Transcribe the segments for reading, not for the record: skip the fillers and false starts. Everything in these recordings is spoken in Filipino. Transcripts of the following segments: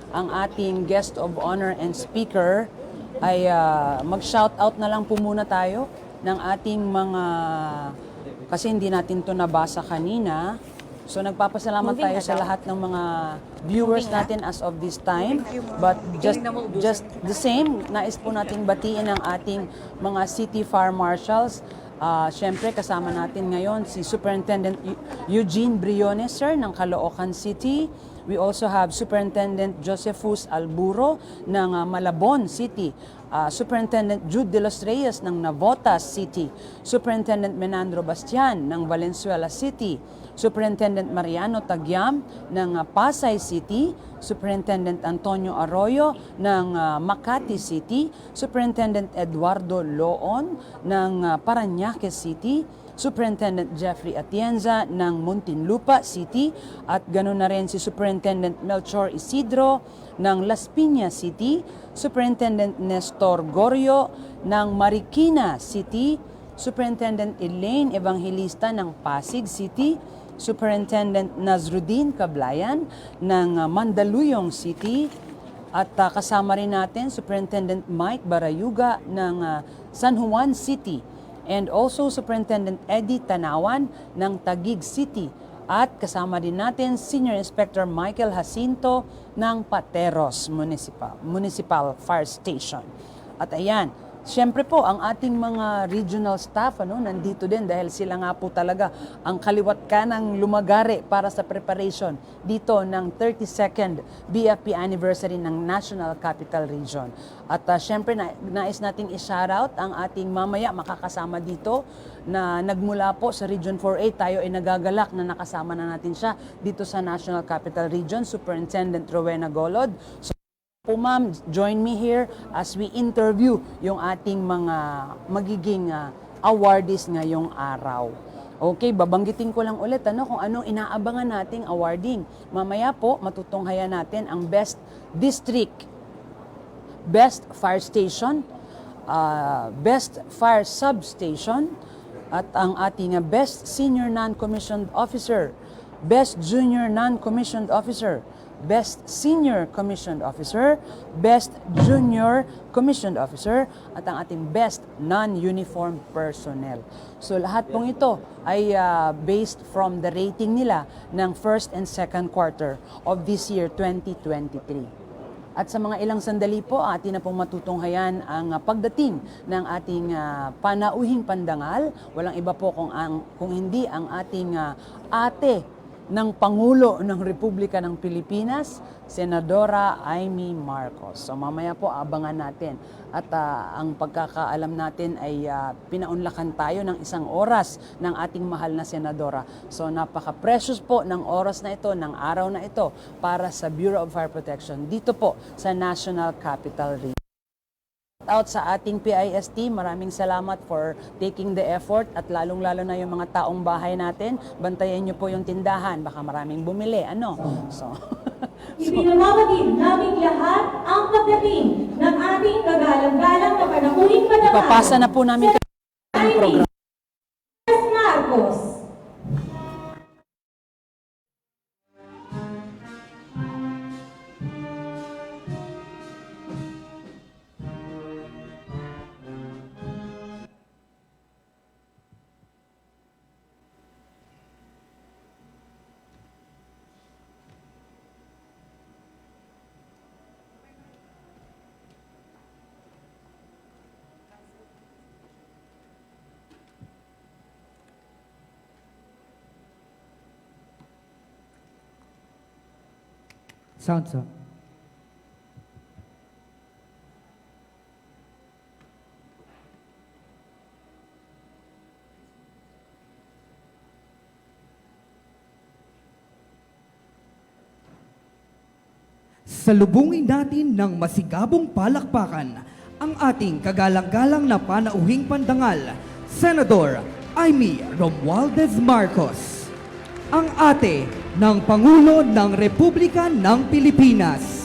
ang ating guest of honor and speaker, ay mag-shoutout na lang po muna tayo ng ating mga, kasi hindi natin to nabasa kanina. So nagpapasalamat tayo sa lahat ng mga viewers natin as of this time. But just the same, nais po nating batiin ang ating mga city fire marshals. Siyempre kasama natin ngayon si Superintendent Eugene Briones, sir, ng Caloocan City. We also have Superintendent Josephus Alburo ng Malabon City. Superintendent Jude de los Reyes ng Navotas City. Superintendent Menandro Bastian ng Valenzuela City. Superintendent Mariano Tagyam ng Pasay City, Superintendent Antonio Arroyo ng Makati City, Superintendent Eduardo Loon ng Parañaque City, Superintendent Jeffrey Atienza ng Muntinlupa City, at ganoon na rin si Superintendent Melchor Isidro ng Las Piñas City, Superintendent Nestor Gorio ng Marikina City, Superintendent Elaine Evangelista ng Pasig City, Superintendent Nazruddin Cablayan ng Mandaluyong City, at kasama rin natin Superintendent Mike Barayuga ng San Juan City, and also Superintendent Eddie Tanawan ng Taguig City, at kasama din natin Senior Inspector Michael Jacinto ng Pateros Municipal Fire Station. At ayan, siyempre po, ang ating mga regional staff nandito din dahil sila nga po talaga ang kaliwat kanang lumagari para sa preparation dito ng 32nd BFP anniversary ng National Capital Region. At siyempre, nais nating i-shoutout ang ating mamaya makakasama dito na nagmula po sa Region 4A. Tayo ay nagagalak na nakasama na natin siya dito sa National Capital Region, Superintendent Rowena Golod. So, po ma'am, join me here as we interview yung ating mga magiging awardees ngayong araw. Okay, babanggitin ko lang ulit kung anong inaabangan nating awarding. Mamaya po, matutunghayan natin ang Best District, Best Fire Station, Best Fire Substation, at ang ating Best Senior Non-Commissioned Officer, Best Junior Non-Commissioned Officer, Best Senior Commissioned Officer, Best Junior Commissioned Officer, at ang ating Best Non-Uniformed Personnel. So lahat pong ito ay based from the rating nila ng first and second quarter of this year, 2023. At sa mga ilang sandali po, atin na pong matutunghayan ang pagdating ng ating panauhing pandangal. Walang iba po kung hindi ang ating ate ng Pangulo ng Republika ng Pilipinas, Senadora Amy Marcos. So mamaya po abangan natin. At ang pagkakaalam natin ay pinaunlakan tayo ng 1 oras ng ating mahal na Senadora. So napaka-precious po ng oras na ito, ng araw na ito para sa Bureau of Fire Protection dito po sa National Capital Region. Out sa ating PIST, maraming salamat for taking the effort, at lalong-lalo na yung mga taong bahay natin. Bantayan niyo po yung tindahan, baka maraming bumili. So, Ipinamamagin namin lahat ang pagdating ng ating kagalang-galang na panahuling pandangal. ipapasa na po namin ang program. Marcos. Sounds up. Salubungin natin ng masigabong palakpakan ang ating kagalang-galang na panauhing pandangal, Senador Amy Romualdez Marcos, ang ate ng Pangulo ng Republika ng Pilipinas.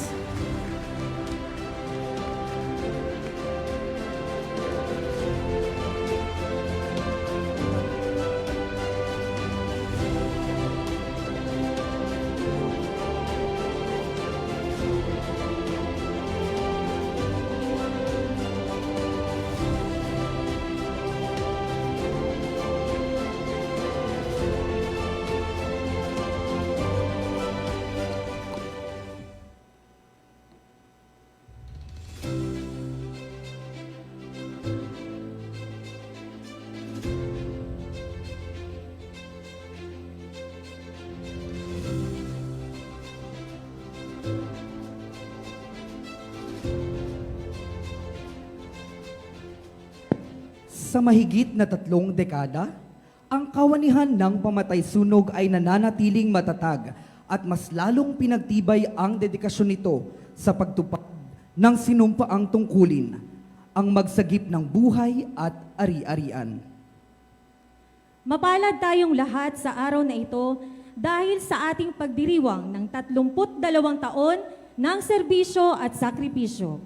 sa mahigit na 3 dekada, ang kawanihan ng pamatay-sunog ay nananatiling matatag at mas lalong pinagtibay ang dedikasyon nito sa pagtupad ng sinumpaang tungkulin, ang magsagip ng buhay at ari-arian. Mapalad tayong lahat sa araw na ito dahil sa ating pagdiriwang ng 32 taon ng serbisyo at sakripisyo.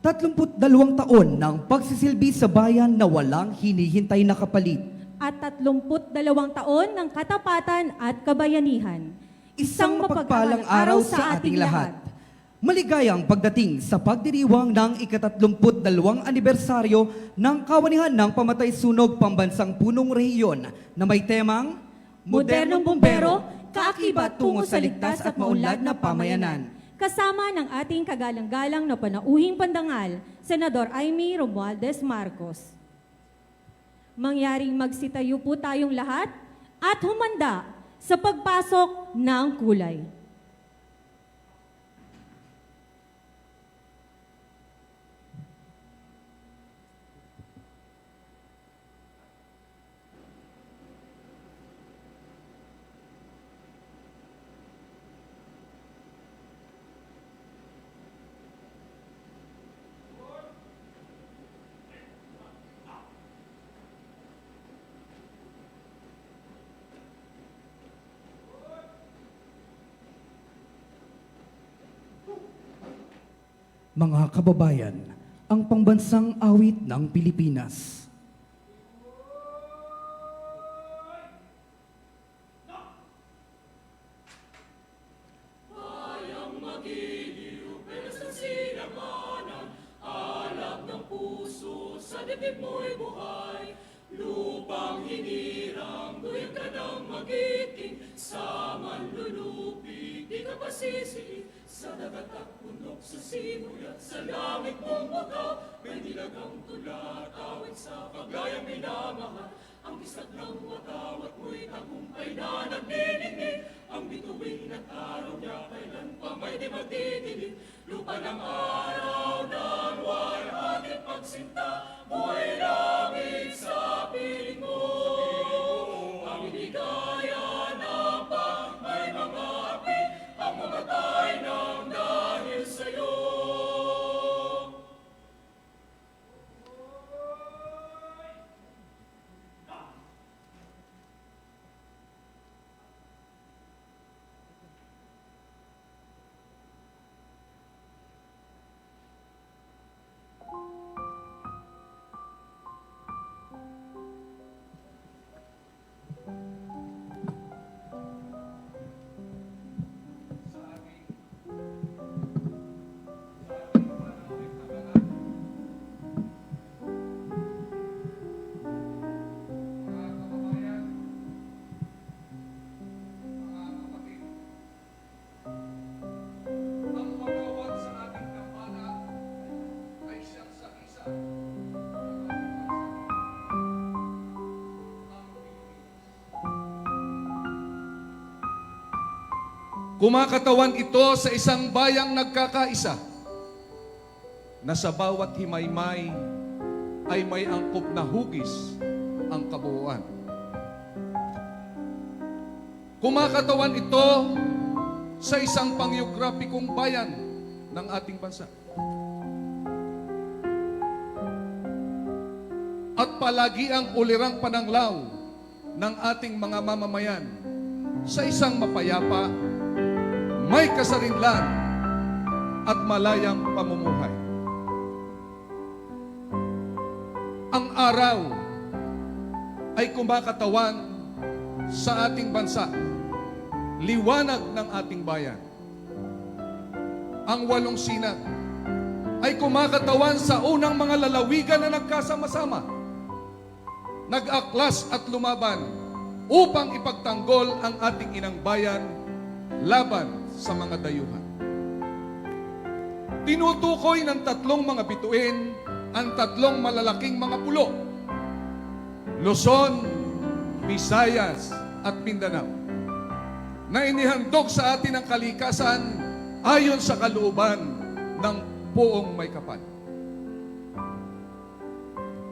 32 taon ng pagsisilbi sa bayan na walang hinihintay na kapalit. At 32 taon ng katapatan at kabayanihan. Isang mapagpalang araw sa ating lahat. Maligayang pagdating sa pagdiriwang ng ika-32 anibersaryo ng Kawanihan ng Pamatay-Sunog Pambansang Punong Rehiyon na may temang Modernong Bumbero, kaakibat tungo sa ligtas at maunlad na pamayanan. Kasama ng ating kagalang-galang na panauhing pandangal, Senador Amy Romualdez Marcos. Mangyaring magsitayo po tayong lahat at humanda sa pagpasok ng kulay. Mga kababayan, ang pambansang awit ng Pilipinas. Kumakatawan ito sa isang bayang nagkakaisa na sa bawat himaymay ay may angkop na hugis ang kabuuan. Kumakatawan ito sa isang pangyograpikong bayan ng ating bansa. At palagi ang ulirang pananglaw ng ating mga mamamayan sa isang mapayapa, may kasarinlan at malayang pamumuhay. Ang araw ay kumakatawan sa ating bansa, liwanag ng ating bayan. Ang 8 sinag ay kumakatawan sa unang mga lalawigan na nagkasama-sama, nag-aklas at lumaban upang ipagtanggol ang ating inang bayan laban sa mga dayuhan. Tinutukoy ng 3 mga bituin ang 3 malalaking mga pulo: Luzon, Visayas at Mindanao, na inihandog sa atin ang kalikasan ayon sa kalooban ng Poong May Kapal.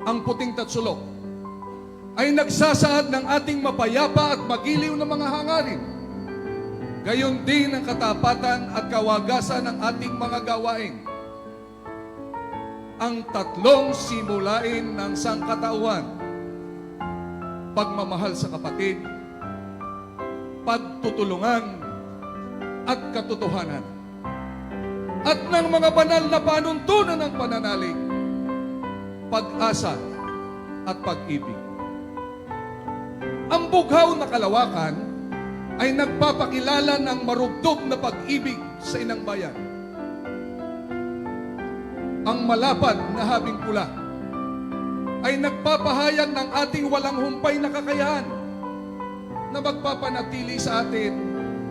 Ang puting tatsulok ay nagsasaad ng ating mapayapa at magiliw na mga hangarin. Gayon din ang katapatan at kawagasan ng ating mga gawain. Ang tatlong simulain ng sangkatauhan: pagmamahal sa kapatid, pagtutulungan, at katotohanan. At ng mga banal na panuntunan ng pananalig, pag-asa at pag-ibig. Ang bughaw na kalawakan ay nagpapakilala ng marugtog na pag-ibig sa inang bayan. Ang malapad na habing pula ay nagpapahayag ng ating walang humpay na kakayahan na magpapanatili sa atin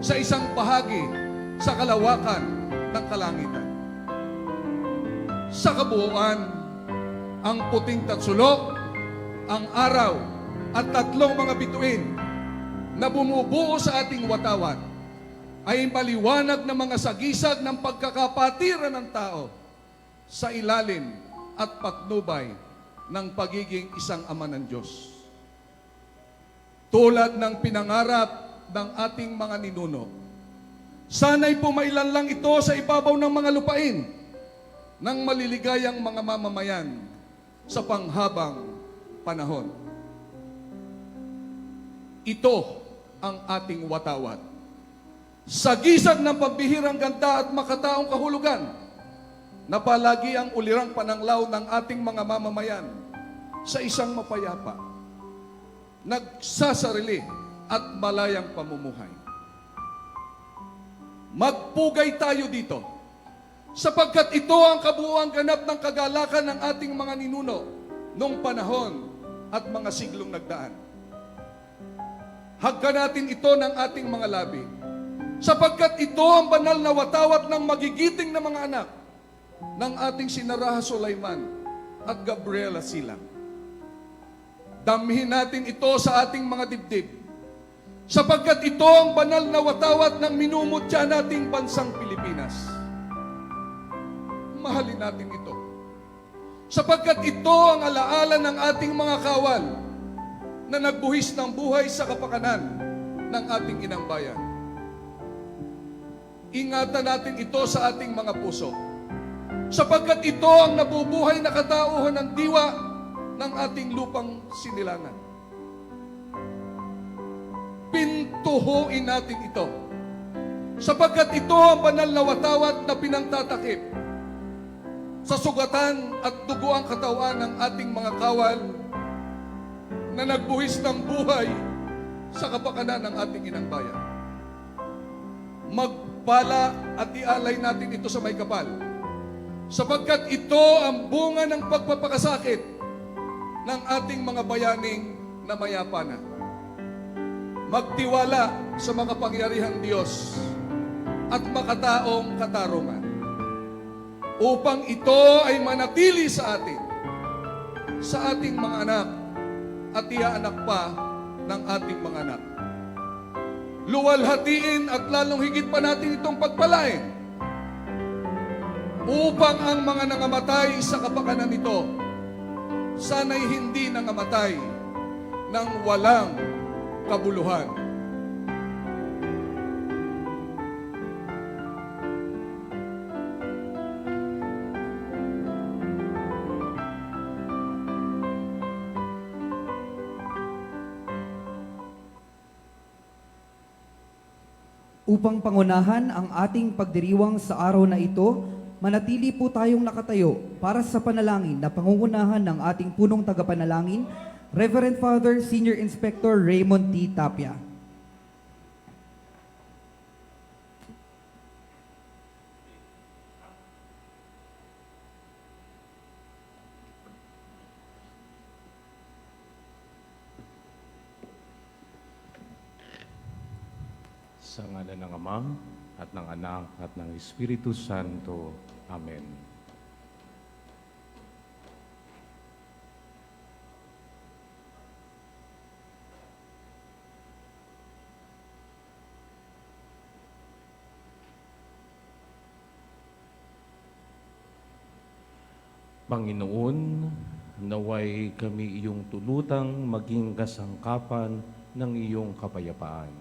sa isang bahagi sa kalawakan ng kalangitan. Sa kabuuan, ang puting tatsulok, ang araw, at tatlong mga bituin na bumubuo sa ating watawan ay maliwanag na mga sagisag ng pagkakapatiran ng tao sa ilalim at patnubay ng pagiging isang ama ng Diyos. Tulad ng pinangarap ng ating mga ninuno, sana'y pumailan lang ito sa ibabaw ng mga lupain ng maliligayang mga mamamayan sa panghabang panahon. Ito ang ating watawat. Sa gisag ng pambihirang ganda at makataong kahulugan, na palagi ang ulirang pananglaw ng ating mga mamamayan sa isang mapayapa, nagsasarili at malayang pamumuhay. Magpugay tayo dito, sapagkat ito ang kabuuang ganap ng kagalakan ng ating mga ninuno noong panahon at mga siglong nagdaan. Hagkan natin ito ng ating mga labi, sapagkat ito ang banal na watawat ng magigiting na mga anak ng ating Sinaraha Sulaiman at Gabriela Silang. Damhin natin ito sa ating mga dibdib, sapagkat ito ang banal na watawat ng minumutya nating bansang Pilipinas. Mahalin natin ito, sapagkat ito ang alaala ng ating mga kawal na nagbuhis ng buhay sa kapakanan ng ating inang bayan. Ingatan natin ito sa ating mga puso, sapagkat ito ang nabubuhay na katauhan ng diwa ng ating lupang sinilangan. Pintuhuin natin ito, sapagkat ito ang banal na watawat na pinangtatakip sa sugatan at duguang katawan ng ating mga kawal na nagbuhis ng buhay sa kapakanan ng ating inang bayan. Magpala at ialay natin ito sa may kapal, sapagkat ito ang bunga ng pagpapakasakit ng ating mga bayaning na mayapa na. Magtiwala sa mga pangyarihang Diyos at makataong katarungan, upang ito ay manatili sa atin, sa ating mga anak, at iaanak pa ng ating mga anak. Luwalhatiin at lalong higit pa natin itong pagpalain, upang ang mga nangamatay sa kapakanan nito sana'y hindi nangamatay ng walang kabuluhan. Upang pangunahan ang ating pagdiriwang sa araw na ito, manatili po tayong nakatayo para sa panalangin na pangungunahan ng ating punong tagapanalangin, Reverend Father Senior Inspector Raymond T. Tapia. Sa ngalan ng Ama, at ng Anak, at ng Espiritu Santo. Amen. Panginoon, naway kami iyong tulutang maging kasangkapan ng iyong kapayapaan.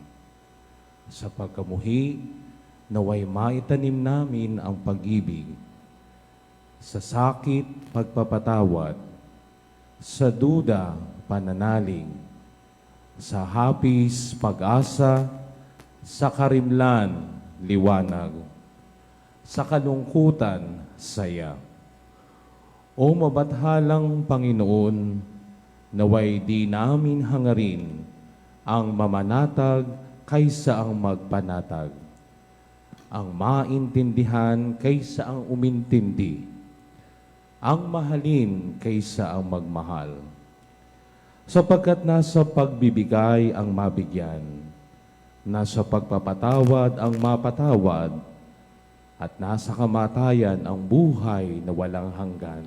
Sa pagkamuhi, naway maitanim namin ang pag-ibig. Sa sakit, pagpapatawad. Sa duda, pananalig. Sa hapis, pag-asa. Sa karimlan, liwanag. Sa kalungkutan, saya. O mabathalang Panginoon, naway di namin hangarin ang mamanatag kaysa ang magpanatag, ang maintindihan kaysa ang umintindi, ang mahalin kaysa ang magmahal. Sapagkat nasa pagbibigay ang mabigyan, nasa pagpapatawad ang mapatawad, at nasa kamatayan ang buhay na walang hanggan.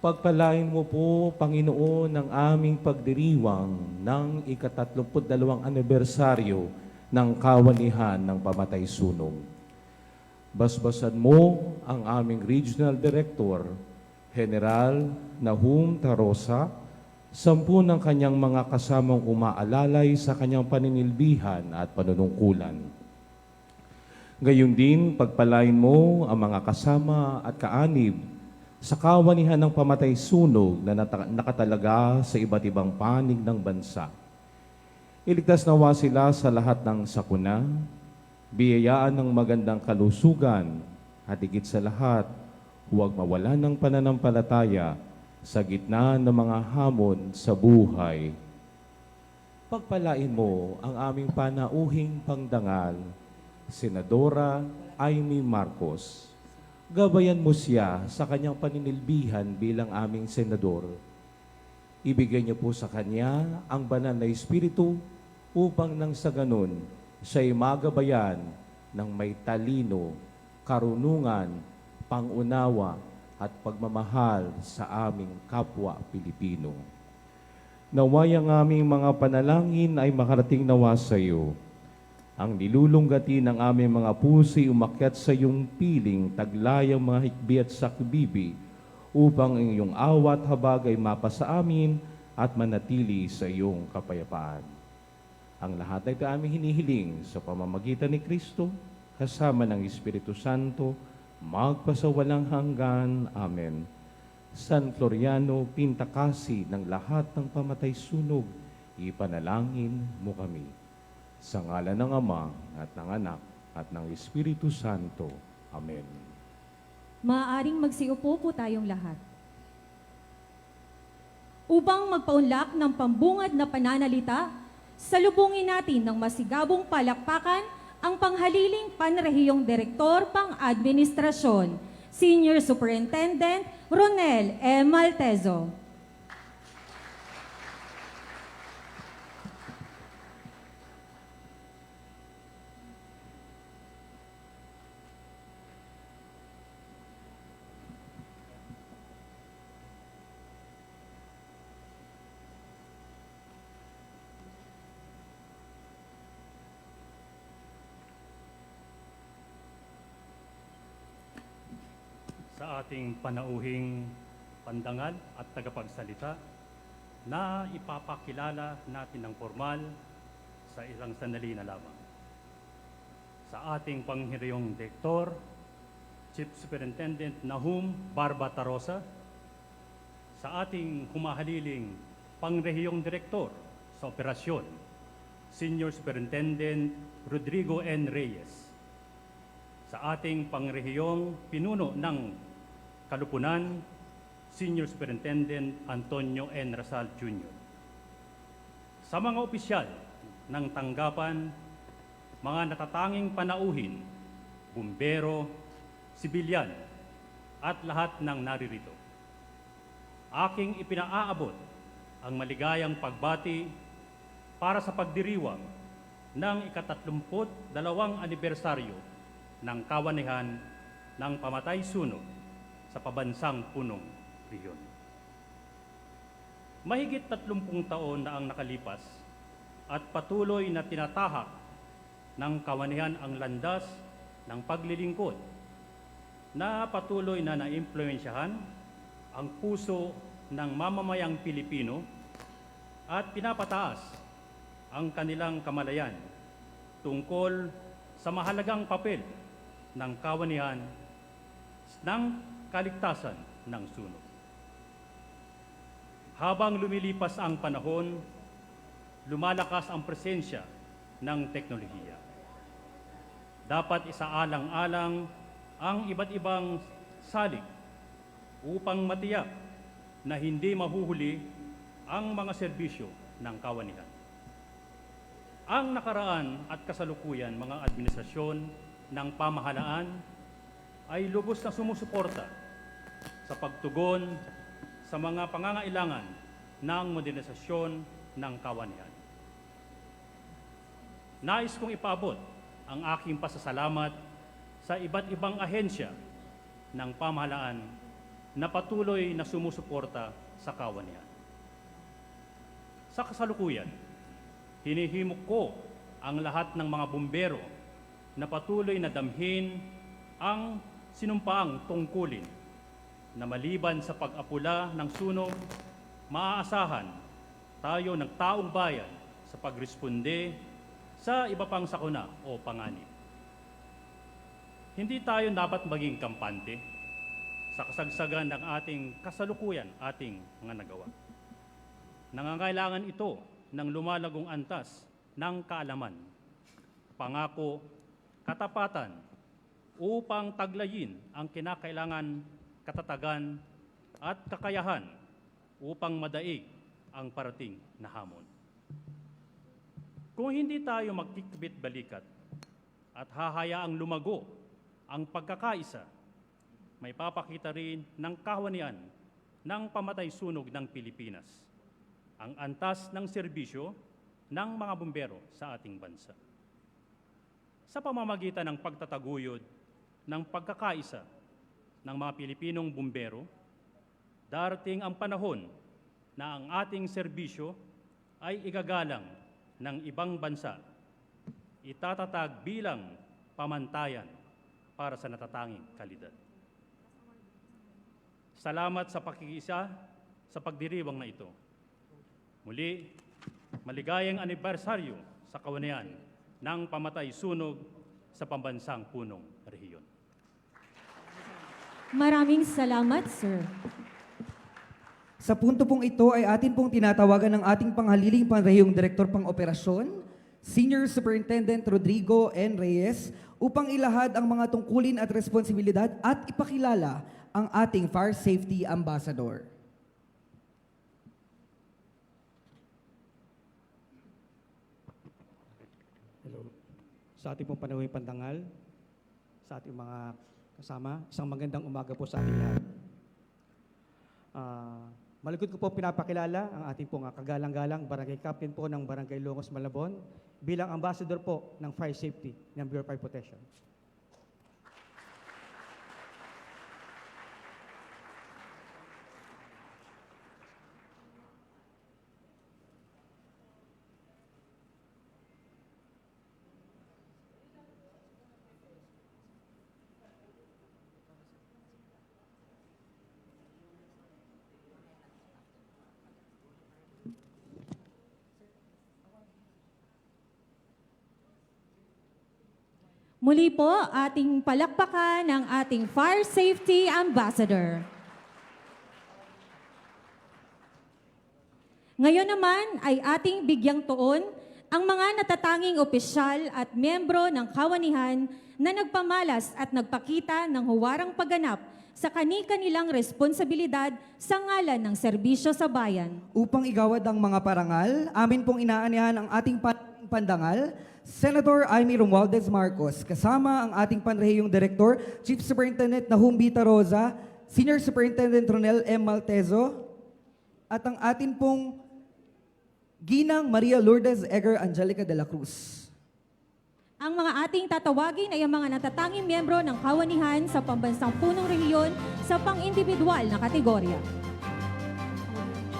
Pagpalain mo po, Panginoon, ang aming pagdiriwang ng ika-32 anibersaryo ng kawanihan ng pamatay sunog. Basbasan mo ang aming Regional Director, General Nahum Tarosa, 10 ng kanyang mga kasamang umaalalay sa kanyang paninilbihan at panunungkulan. Gayon din, pagpalain mo ang mga kasama at kaanib sa kawanihan ng pamatay sunog na nakatalaga sa iba't ibang panig ng bansa. Iligtas nawa sila sa lahat ng sakuna, biyayaan ng magandang kalusugan, at higit sa lahat, huwag mawalan ng pananampalataya sa gitna ng mga hamon sa buhay. Pagpalain mo ang aming panauhing pangdangal, Senadora Amy Marcos. Gabayan mo siya sa kanyang paninilbihan bilang aming senador. Ibigay niyo po sa kanya ang banal na espiritu upang nang sa ganun siya'y magabayan ng may talino, karunungan, pangunawa at pagmamahal sa aming kapwa Pilipino. Naway ang aming mga panalangin ay makarating nawa sa iyo. Ang nilulunggati ng aming mga puso'y umakyat sa iyong piling, taglayang mga hikbi at sakbibi, upang ang iyong awat habag ay mapasa amin at manatili sa iyong kapayapaan. Ang lahat ay ito aming hinihiling sa pamamagitan ni Kristo, kasama ng Espiritu Santo, magpasawalang hanggan. Amen. San Floriano, Pintakasi ng lahat ng pamatay sunog, ipanalangin mo kami. Sa ngalan ng Ama at ng Anak at ng Espiritu Santo. Amen. Maaaring magsiupo po tayong lahat. Upang magpaunlak ng pambungad na pananalita, salubungin natin ng masigabong palakpakan ang panghaliling panrehiyong direktor pang-administrasyon, Senior Superintendent Ronel E. Maltezo. Sa ating panauhing pandangal at tagapagsalita na ipapakilala natin ng formal sa isang sandali na lamang. Sa ating panghirayong Direktor, Chief Superintendent Nahum Barba Tarosa, sa ating humahaliling pangrehiyong Direktor sa Operasyon, Senior Superintendent Rodrigo N. Reyes, sa ating pangrehiyong pinuno ng Kalupunan, Senior Superintendent Antonio N. Rasal Jr. Sa mga opisyal ng tanggapan, mga natatanging panauhin, bumbero, sibilyan, at lahat ng naririto. Aking ipinaaabot ang maligayang pagbati para sa pagdiriwang ng ika-32 anibersaryo ng kawanihan ng pamatay sunog sa pabansang punong rehiyon. Mahigit 30 taon na ang nakalipas at patuloy na tinatahak ng kawanihan ang landas ng paglilingkod na patuloy na naimpluwensyahan ang puso ng mamamayang Pilipino at pinapataas ang kanilang kamalayan tungkol sa mahalagang papel ng kawanihan ng kaligtasan ng sunog. Habang lumilipas ang panahon, lumalakas ang presensya ng teknolohiya. Dapat isaalang-alang ang iba't ibang salik upang matiyak na hindi mahuhuli ang mga serbisyo ng kawanihan. Ang nakaraan at kasalukuyan mga administrasyon ng pamahalaan ay lubos na sumusuporta sa pagtugon sa mga pangangailangan ng modernisasyon ng kawanihan. Nais kong ipaabot ang aking pasasalamat sa iba't ibang ahensya ng pamahalaan na patuloy na sumusuporta sa kawanihan. Sa kasalukuyan, hinihimok ko ang lahat ng mga bumbero na patuloy na damhin ang sinumpaang tungkulin na maliban sa pag-apula ng sunog, maaasahan tayo ng taong bayan sa pagresponde sa iba pang sakuna o panganib. Hindi tayo dapat maging kampante sa kasagsagan ng ating kasalukuyan ating mga nagawa. Nangangailangan ito ng lumalagong antas ng kaalaman, pangako, katapatan upang taglayin ang kinakailangan katatagan at kakayahan upang madaig ang parating na hamon. Kung hindi tayo magkikibit balikat at hahayaang lumago ang pagkakaisa, may papakita rin ng kawanian ng pamatay sunog ng Pilipinas, ang antas ng serbisyo ng mga bumbero sa ating bansa. Sa pamamagitan ng pagtataguyod ng pagkakaisa ng mga Pilipinong bumbero, darating ang panahon na ang ating serbisyo ay igagalang ng ibang bansa, itatatag bilang pamantayan para sa natatanging kalidad. Salamat sa pakikiisa sa pagdiriwang na ito. Muli, maligayang anibersaryo sa kawanian ng pamatay sunog sa pambansang punong rehiyon. Maraming salamat, sir. Sa punto pong ito ay atin pong tinatawagan ng ating panghaliling panrehiyong Direktor Pang-Operasyon, Senior Superintendent Rodrigo N. Reyes, upang ilahad ang mga tungkulin at responsibilidad at ipakilala ang ating Fire Safety Ambassador. Hello. Sa ating pong panahon pandangal, sa ating mga kasama, isang magandang umaga po sa ating lahat. Malikod ko po pinapakilala ang ating pong kagalang-galang Barangay Captain po ng Barangay Longos, Malabon bilang ambassador po ng Fire Safety ng Bureau of Fire Protection. Muli po, ating palakpakan ng ating Fire Safety Ambassador. Ngayon naman ay ating bigyang tuon ang mga natatanging opisyal at miyembro ng kawanihan na nagpamalas at nagpakita ng huwarang pagganap sa kani-kanilang responsibilidad sa ngalan ng serbisyo sa bayan. Upang igawad ang mga parangal, amin pong inaanyahan ang ating pandangal, Senator Amy Romualdez Marcos, kasama ang ating panrehiyong Direktor, Chief Superintendent Nahum Bita Rosa, Senior Superintendent Ronel M. Maltezo, at ang atin pong Ginang Maria Lourdes Eger Angelica de la Cruz. Ang mga ating tatawagin ay ang mga natatanging miyembro ng kawanihan sa pambansang punong rehiyon sa pang-individual na kategorya.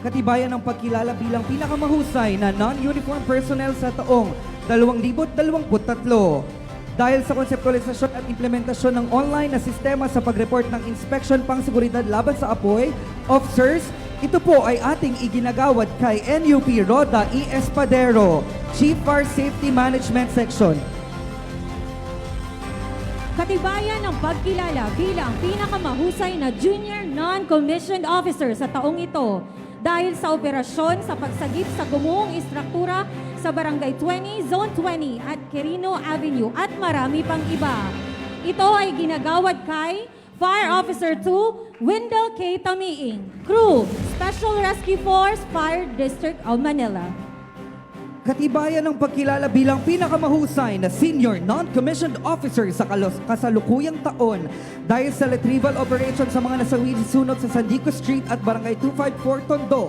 Katibayan ng pagkilala bilang pinakamahusay na non-uniform personnel sa taong 2023. dahil sa konseptualisasyon at implementasyon ng online na sistema sa pag-report ng inspection pang-seguridad laban sa apoy, officers, ito po ay ating iginagawad kay NUP Roda E. Espadero, Chief Fire Safety Management Section. Katibayan ng pagkilala bilang pinakamahusay na junior non-commissioned officer sa taong ito dahil sa operasyon sa pagsagip sa gumuhong istruktura sa Barangay 20, Zone 20 at Quirino Avenue at marami pang iba. Ito ay ginagawad kay Fire Officer 2, Wendell K. Tamiing, Crew, Special Rescue Force, Fire District of Manila. Katibayan ng pagkilala bilang pinakamahusay na senior non-commissioned officer sa kasalukuyang taon dahil sa retrieval operation sa mga nasawi sunod sa San Diego Street at Barangay 254 Tondo.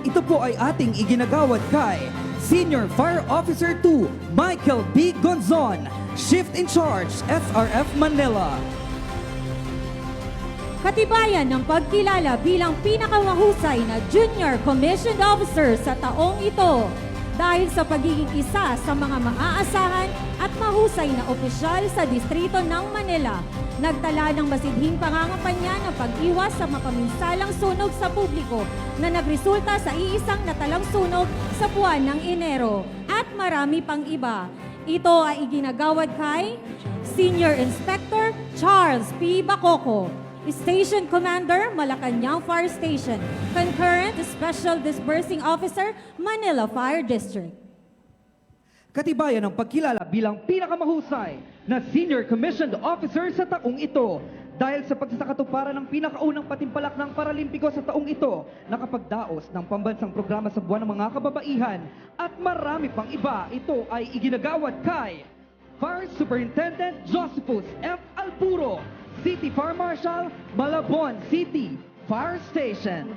Ito po ay ating iginagawad kay Senior Fire Officer 2, Michael B. Gonzon, Shift in Charge, SRF Manila. Katibayan ng pagkilala bilang pinakamahusay na junior commissioned officer sa taong ito dahil sa pagiging isa sa mga maaasahan at mahusay na opisyal sa distrito ng Manila. Nagtala ng masidhing pangangampanya ng pag-iwas sa mapaminsalang sunog sa publiko na nagresulta sa iisang natalang sunog sa buwan ng Enero at marami pang iba. Ito ay iginagawad kay Senior Inspector Charles P. Bacoco, Station Commander, Malacanang Fire Station, Concurrent Special Disbursing Officer, Manila Fire District. Katibayan ng pagkilala bilang pinakamahusay na Senior Commissioned Officer sa taong ito dahil sa pagsasakatuparan ng pinakaunang patimpalak ng Paralimpiko sa taong ito, nakapagdaos ng pambansang programa sa buwan ng mga kababaihan at marami pang iba. Ito ay iginagawad kay Fire Superintendent Josephus F. Alburo, City Fire Marshal, Malabon City Fire Station.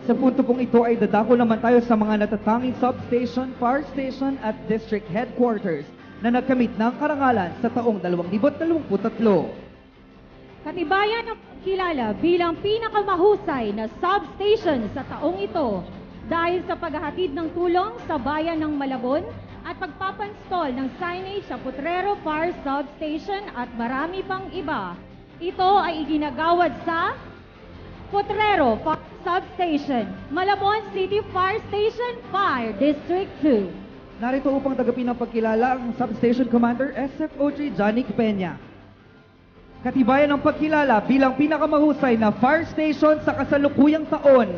Sa punto pong ito ay dadako naman tayo sa mga natatanging substation, fire station at district headquarters na nagkamit ng karangalan sa taong 2023. Katibayan ng kilala bilang pinakamahusay na substation sa taong ito dahil sa paghahatid ng tulong sa bayan ng Malabon at pagpapanstall ng signage sa Potrero Fire Substation at marami pang iba. Ito ay iginagawad sa Potrero Fire Substation, Malabon City Fire Station, Fire District 2. Narito upang tagapin ng pagkilala ang Substation Commander SFOG Johnny Peña. Katibayan ng pagkilala bilang pinakamahusay na fire station sa kasalukuyang taon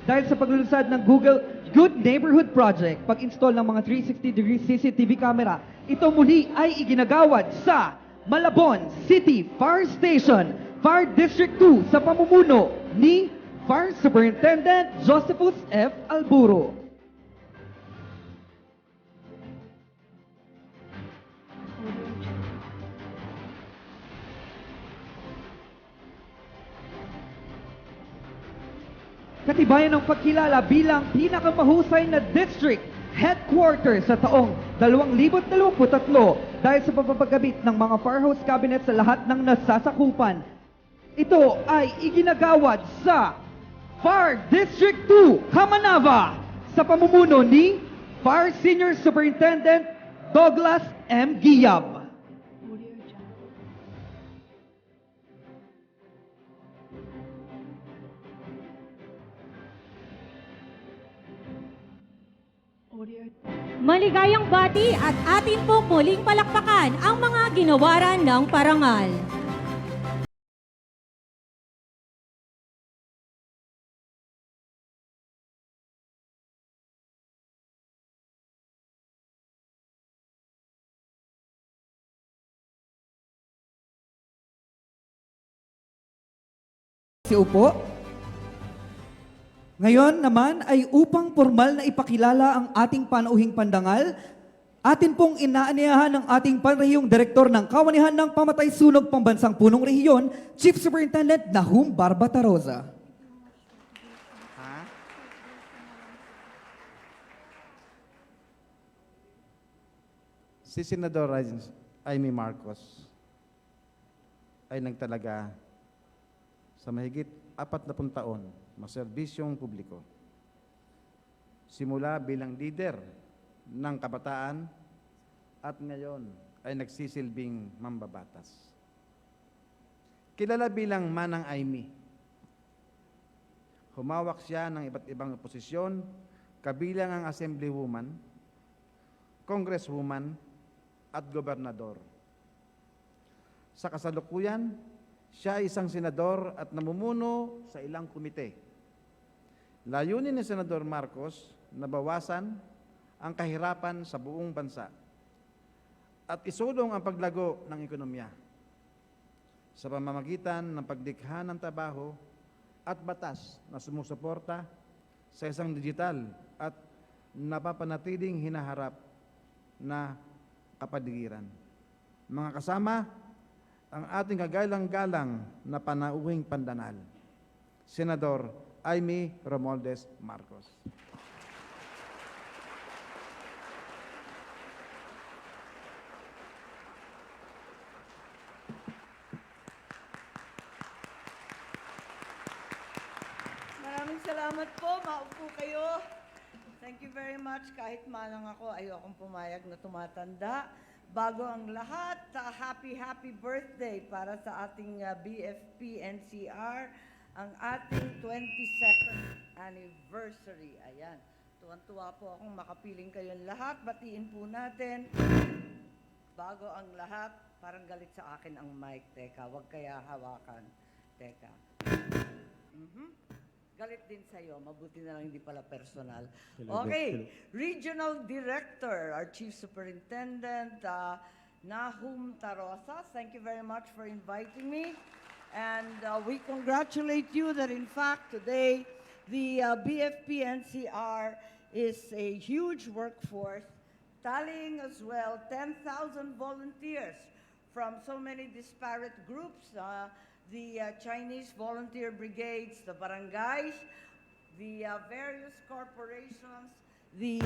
dahil sa paglulunsad ng Google Good Neighborhood Project, pag-install ng mga 360-degree CCTV camera, ito muli ay iginagawad sa Malabon City Fire Station, Fire District 2 sa pamumuno ni Fire Superintendent Josephus F. Alburo. Katibayan ng pagkilala bilang pinakamahusay na district headquarters sa taong 2023 dahil sa pagpapagabit ng mga firehouse cabinet sa lahat ng nasasakupan. Ito ay iginagawad sa Fire District 2, Kamanava sa pamumuno ni Fire Senior Superintendent Douglas M. Giyab. Maligayang bati at atin pong muling palakpakan ang mga ginawaran ng parangal. Si Upo. Ngayon naman ay upang formal na ipakilala ang ating panauhing pandangal, atin pong inaanyayahan ng ating panrehiyong direktor ng Kawanihan ng Pamatay Sunog Pambansang Punong Rehiyon, Chief Superintendent Nahum Barbataroza. Si Senador Amy Marcos ay nagtalaga sa mahigit 40 taon maserbisyong publiko. Simula bilang leader ng kabataan at ngayon ay nagsisilbing mambabatas. Kilala bilang Manang Aimee. Humawak siya ng iba't ibang posisyon, kabilang ang Assemblywoman, Congresswoman, at Gobernador. Sa kasalukuyan, siya ay isang senador at namumuno sa ilang komite. Layunin ni Senador Marcos na bawasan ang kahirapan sa buong bansa at isulong ang paglago ng ekonomiya sa pamamagitan ng paglikha ng trabaho at batas na sumusuporta sa isang digital at napapanatiling hinaharap na kapaligiran. Mga kasama, ang ating kagalang-galang na panauhing pandanal, Senador Aimee Romualdez Marcos. Maraming salamat po. Maupo kayo. Thank you very much. Kahit malang ako, ayokong pumayag na tumatanda. Bago ang lahat, happy birthday para sa ating BFP NCR, ang ating 22nd anniversary. Ayan. Tuwan-tuwa po akong makapiling kayong lahat. Batiin po natin. Bago ang lahat, parang galit sa akin ang mic. Teka, wag kaya hawakan. Teka. Galit din sa'yo. Mabuti na lang hindi pala personal. Okay. Regional Director, our Chief Superintendent, Nahum Tarosas. Thank you very much for inviting me. And we congratulate you that in fact today the BFP NCR is a huge workforce, tallying as well 10,000 volunteers from so many disparate groups. The Chinese volunteer brigades, the barangays, the various corporations, the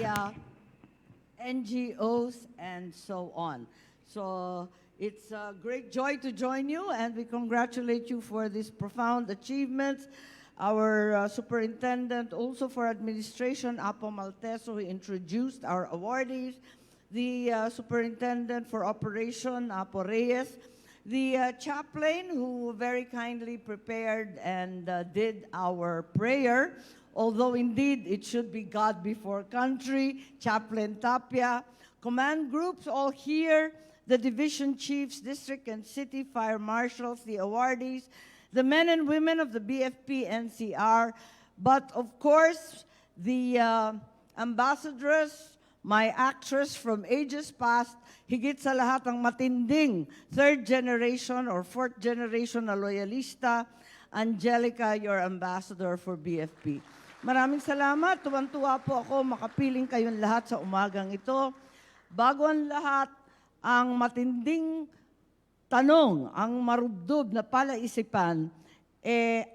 NGOs, and so on. So it's a great joy to join you, and we congratulate you for these profound achievements. Our superintendent, also for administration, Apo Malteso, who introduced our awardees, the superintendent for operation, Apo Reyes, the chaplain who very kindly prepared and did our prayer, although indeed it should be God before country, Chaplain Tapia, command groups all here, the division chiefs, district and city fire marshals, the awardees, the men and women of the BFP NCR, but of course the ambassadors, my actress from ages past, higit sa lahat ang matinding third generation or fourth generation na loyalista, Angelica, your ambassador for BFP. Maraming salamat. Tuwan-tuwa po ako makapiling kayong lahat sa umagang ito. Bago ang lahat, ang matinding tanong, ang marubdob na palaisipan,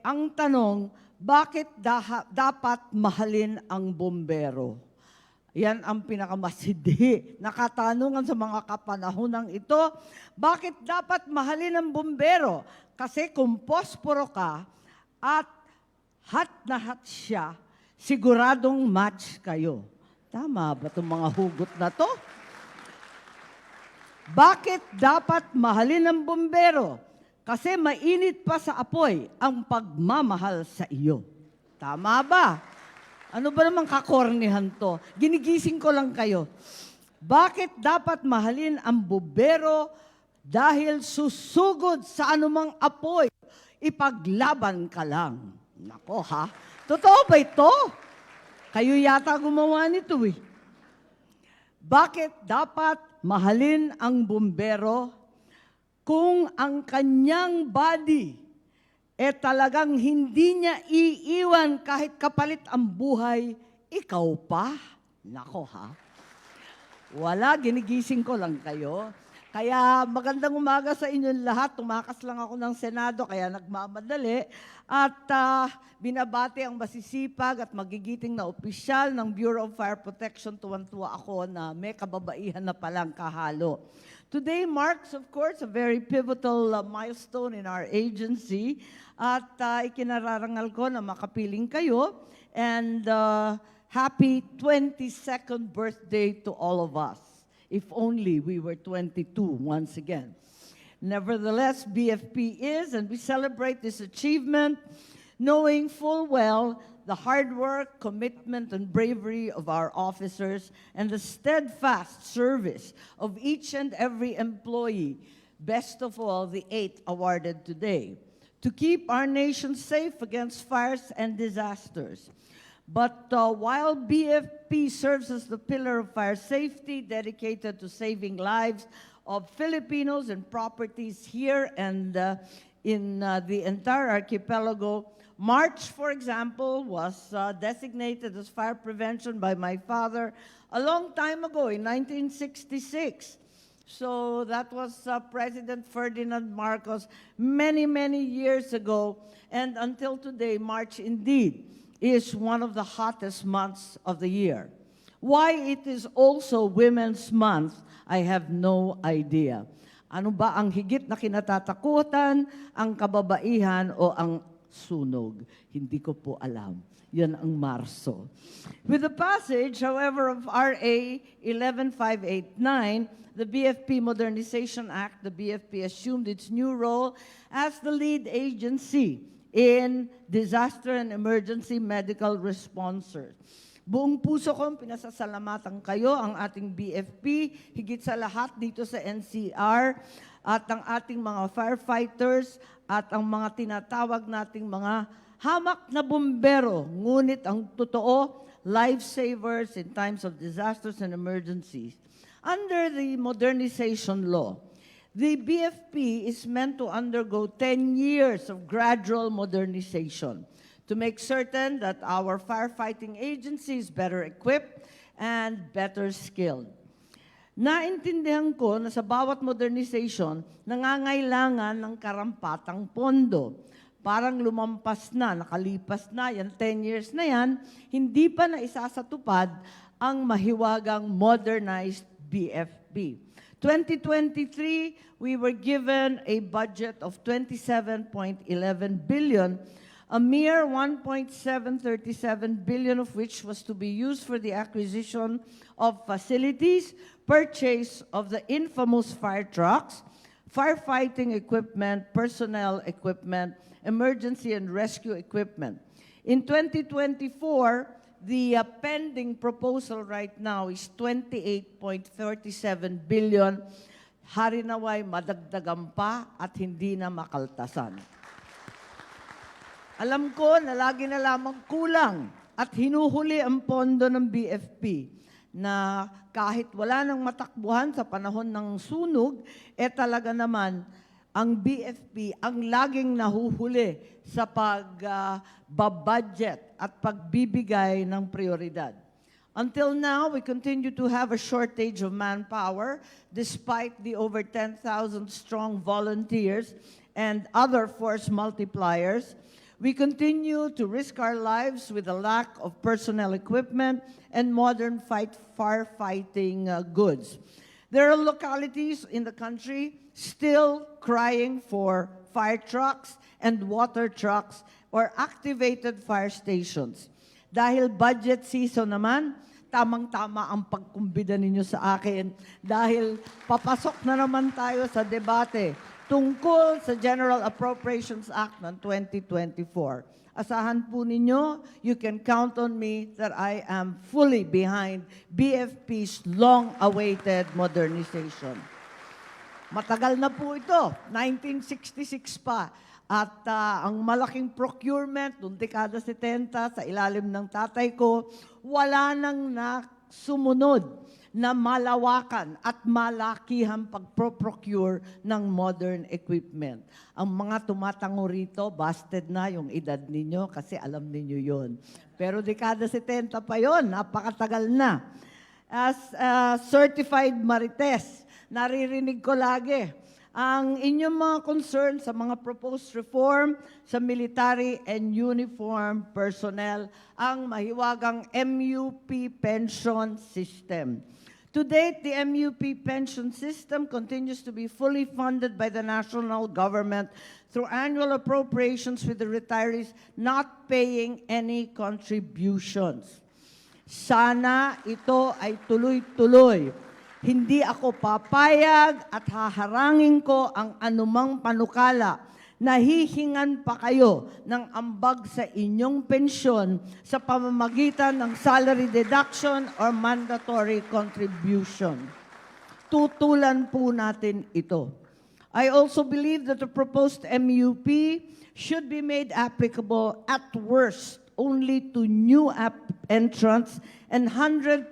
ang tanong, bakit dapat mahalin ang bombero? Yan ang pinakamasidi na katanungan sa mga kapanahonang ito. Bakit dapat mahalin ang bombero? Kasi kung posporo ka at hot na hot siya, siguradong match kayo. Tama ba itong mga hugot na to? Bakit dapat mahalin ang bombero? Kasi mainit pa sa apoy ang pagmamahal sa iyo. Tama ba? Ano ba namang kakornihan to? Ginigising ko lang kayo. Bakit dapat mahalin ang bombero? Dahil susugod sa anumang apoy, ipaglaban ka lang. Nako ha? Totoo ba ito? Kayo yata gumawa nito eh. Bakit dapat mahalin ang bombero kung ang kanyang body talagang hindi niya iiwan kahit kapalit ang buhay, ikaw pa? Nako ha? Wala, ginigising ko lang kayo. Kaya magandang umaga sa inyong lahat. Tumakas lang ako ng Senado, kaya nagmamadali. At binabati ang masisipag at magigiting na opisyal ng Bureau of Fire Protection. Tuwan-tuwa ako na may kababaihan na palang kahalo. Today marks, of course, a very pivotal milestone in our agency. At ikinararangal ko na makapiling kayo and Happy 22nd birthday to all of us. If only we were 22 once again. Nevertheless, BFP is, and we celebrate this achievement, knowing full well the hard work, commitment, and bravery of our officers and the steadfast service of each and every employee, best of all, the 8 awarded today, to keep our nation safe against fires and disasters. But while BFP serves as the pillar of fire safety dedicated to saving lives of Filipinos and properties here and in the entire archipelago, March, for example, was designated as fire prevention by my father a long time ago in 1966. So that was President Ferdinand Marcos many, many years ago. And until today, March indeed is one of the hottest months of the year. Why it is also Women's Month, I have no idea. Ano ba ang higit na kinatatakutan, ang kababaihan o ang sunog? Hindi ko po alam. Yan ang Marso. With the passage, however, of RA 11589, the BFP Modernization Act, the BFP assumed its new role as the lead agency in disaster and emergency medical responders. Buong puso kong pinasasalamatan kayo, ang ating BFP, higit sa lahat dito sa NCR, at ang ating mga firefighters, at ang mga tinatawag nating mga hamak na bumbero. Ngunit ang totoo, lifesavers in times of disasters and emergencies. Under the modernization law, the BFP is meant to undergo 10 years of gradual modernization to make certain that our firefighting agency is better equipped and better skilled. Naintindihan ko na sa bawat modernization, nangangailangan ng karampatang pondo. Parang lumampas na, nakalipas na, yan 10 years na yan, hindi pa na isasatupad ang mahiwagang modernized BFP. 2023, we were given a budget of 27.11 billion, a mere 1.737 billion of which was to be used for the acquisition of facilities, purchase of the infamous fire trucks, firefighting equipment, personnel equipment, emergency and rescue equipment. In 2024, the pending proposal right now is 28.37 billion. Hari naway madagdagan pa at hindi na makaltasan. Alam ko na lagi na lamang kulang at hinuhuli ang pondo ng BFP na kahit wala nang matakbuhan sa panahon ng sunog, talaga naman ang BFP ang laging nahuhuli sa pagbabudget at pagbibigay ng prioridad. Until now, we continue to have a shortage of manpower despite the over 10,000 strong volunteers and other force multipliers. We continue to risk our lives with a lack of personnel equipment and modern firefighting goods. There are localities in the country still crying for fire trucks and water trucks or activated fire stations. Dahil budget season naman, tamang-tama ang pagkumbida ninyo sa akin dahil papasok na naman tayo sa debate tungkol sa General Appropriations Act ng 2024. Asahan po ninyo, you can count on me that I am fully behind BFP's long-awaited modernization. Matagal na po ito, 1966 pa. At ang malaking procurement noong dekada 70 sa ilalim ng tatay ko, wala nang sumunod na malawakan at malakihang pagpro-procure ng modern equipment. Ang mga tumatango rito, busted na yung edad ninyo kasi alam ninyo yon. Pero dekada 70 pa yon, napakatagal na. As certified marites, naririnig ko lagi, ang inyong mga concern sa mga proposed reform sa military and uniform personnel, ang mahiwagang MUP pension system. To date, the MUP pension system continues to be fully funded by the national government through annual appropriations, with the retirees not paying any contributions. Sana ito ay tuloy-tuloy. Hindi ako papayag at haharangin ko ang anumang panukala na hihingan pa kayo ng ambag sa inyong pensyon sa pamamagitan ng salary deduction or mandatory contribution. Tutulan po natin ito. I also believe that the proposed MUP should be made applicable at worst only to new entrants and 100%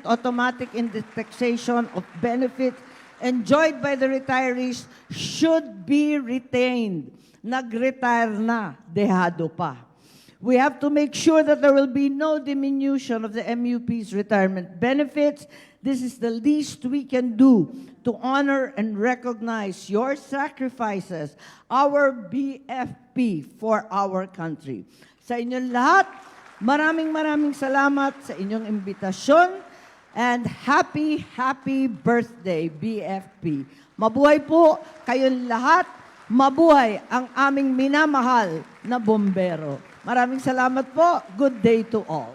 automatic indexation of benefits enjoyed by the retirees should be retained. Nag-retire na, dehado pa. We have to make sure that there will be no diminution of the MUP's retirement benefits. This is the least we can do to honor and recognize your sacrifices, our BFP for our country. Sa inyong lahat, maraming salamat sa inyong imbitasyon. And happy birthday, BFP. Mabuhay po kayong lahat. Mabuhay ang aming minamahal na bombero. Maraming salamat po. Good day to all.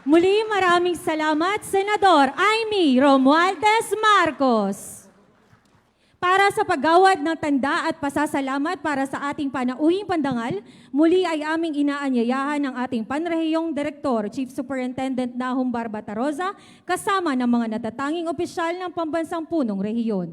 Muli maraming salamat, Senador Amy Romualdez Marcos. Para sa paggawad ng tanda at pasasalamat para sa ating panauhing pandangal, muli ay aming inaanyayahan ng ating panrehiyong Direktor, Chief Superintendent Nahum Barbataroza, kasama ng mga natatanging opisyal ng Pambansang Punong Rehiyon.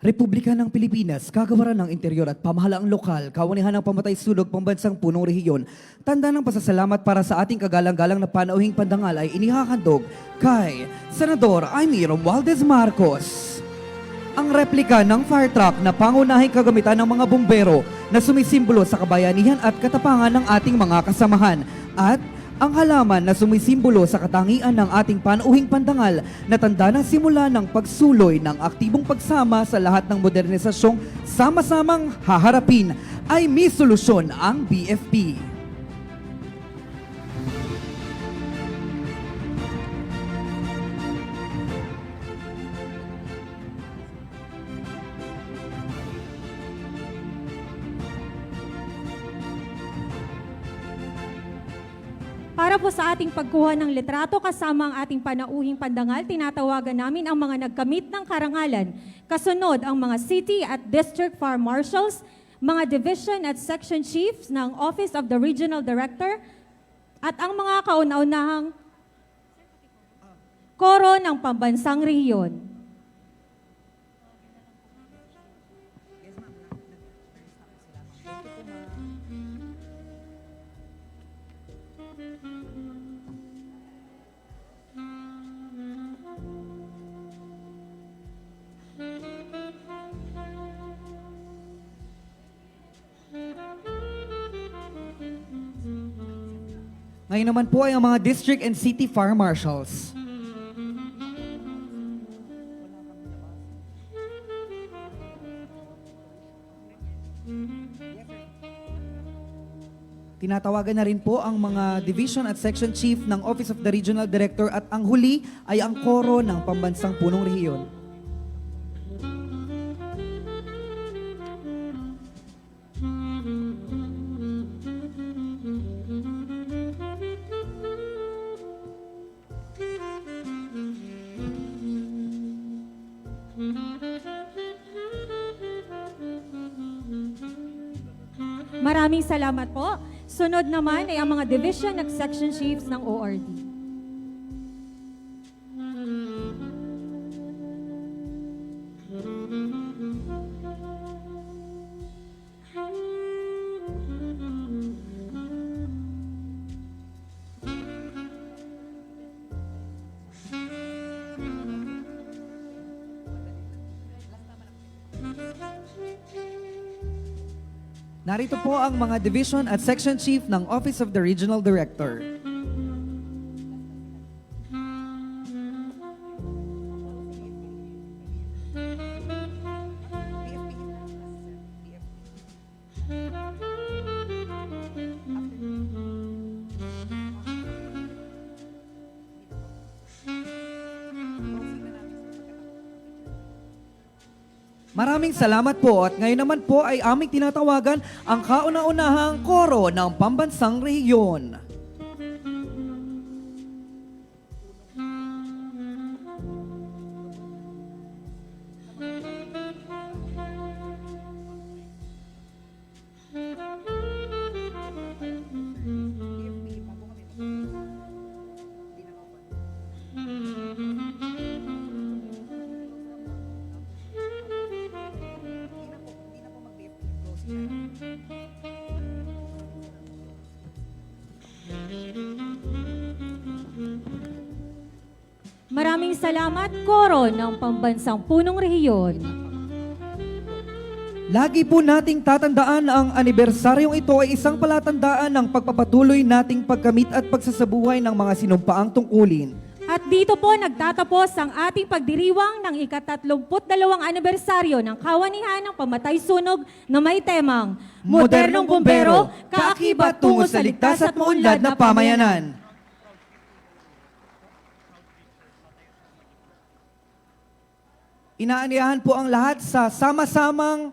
Republika ng Pilipinas, Kagawaran ng Interior at Pamahalaang Lokal, Kawanihan ng Pamatay Sunog, Pambansang Punong Rehiyon, tanda ng pasasalamat para sa ating kagalang-galang na panauhing pandangal ay inihahandog kay Senador Amy Romualdez Marcos. Ang replika ng fire truck na pangunahing kagamitan ng mga bumbero na sumisimbolo sa kabayanihan at katapangan ng ating mga kasamahan at ang halaman na sumisimbolo sa katangian ng ating panauhing pandangal na tanda ng simula ng pagsuloy ng aktibong pagsama sa lahat ng modernisasyong sama-samang haharapin ay may solusyon ang BFP. Para po sa ating pagkuha ng litrato kasama ang ating panauhing pandangal, tinatawagan namin ang mga nagkamit ng karangalan. Kasunod ang mga city at district fire marshals, mga division at section chiefs ng Office of the Regional Director, at ang mga kauna-unahang koro ng Pambansang Rehiyon. Ngayon naman po ay ang mga district and city fire marshals. Tinatawagan na rin po ang mga division at section chief ng Office of the Regional Director at ang huli ay ang koro ng Pambansang Punong Rehiyon. Maraming salamat po. Sunod naman ay ang mga division at section chiefs ng ORD. Narito po ang mga division at section chief ng Office of the Regional Director. Maraming salamat po at ngayon naman po ay aming tinatawagan ang kauna-unahang koro ng Pambansang Rehiyon. Maraming salamat, Koro ng Pambansang Punong Rehiyon. Lagi po nating tatandaan ang anibersaryong ito ay isang palatandaan ng pagpapatuloy nating pagkamit at pagsasabuhay ng mga sinumpaang tungkulin. At dito po nagtatapos ang ating pagdiriwang ng ika-32 anibersaryo ng Kawanihan ng Pamatay Sunog na may temang Modernong Bumbero, Kaakibat tungo sa ligtas at maunlad na pamayanan. Inaanyahan po ang lahat sa sama-samang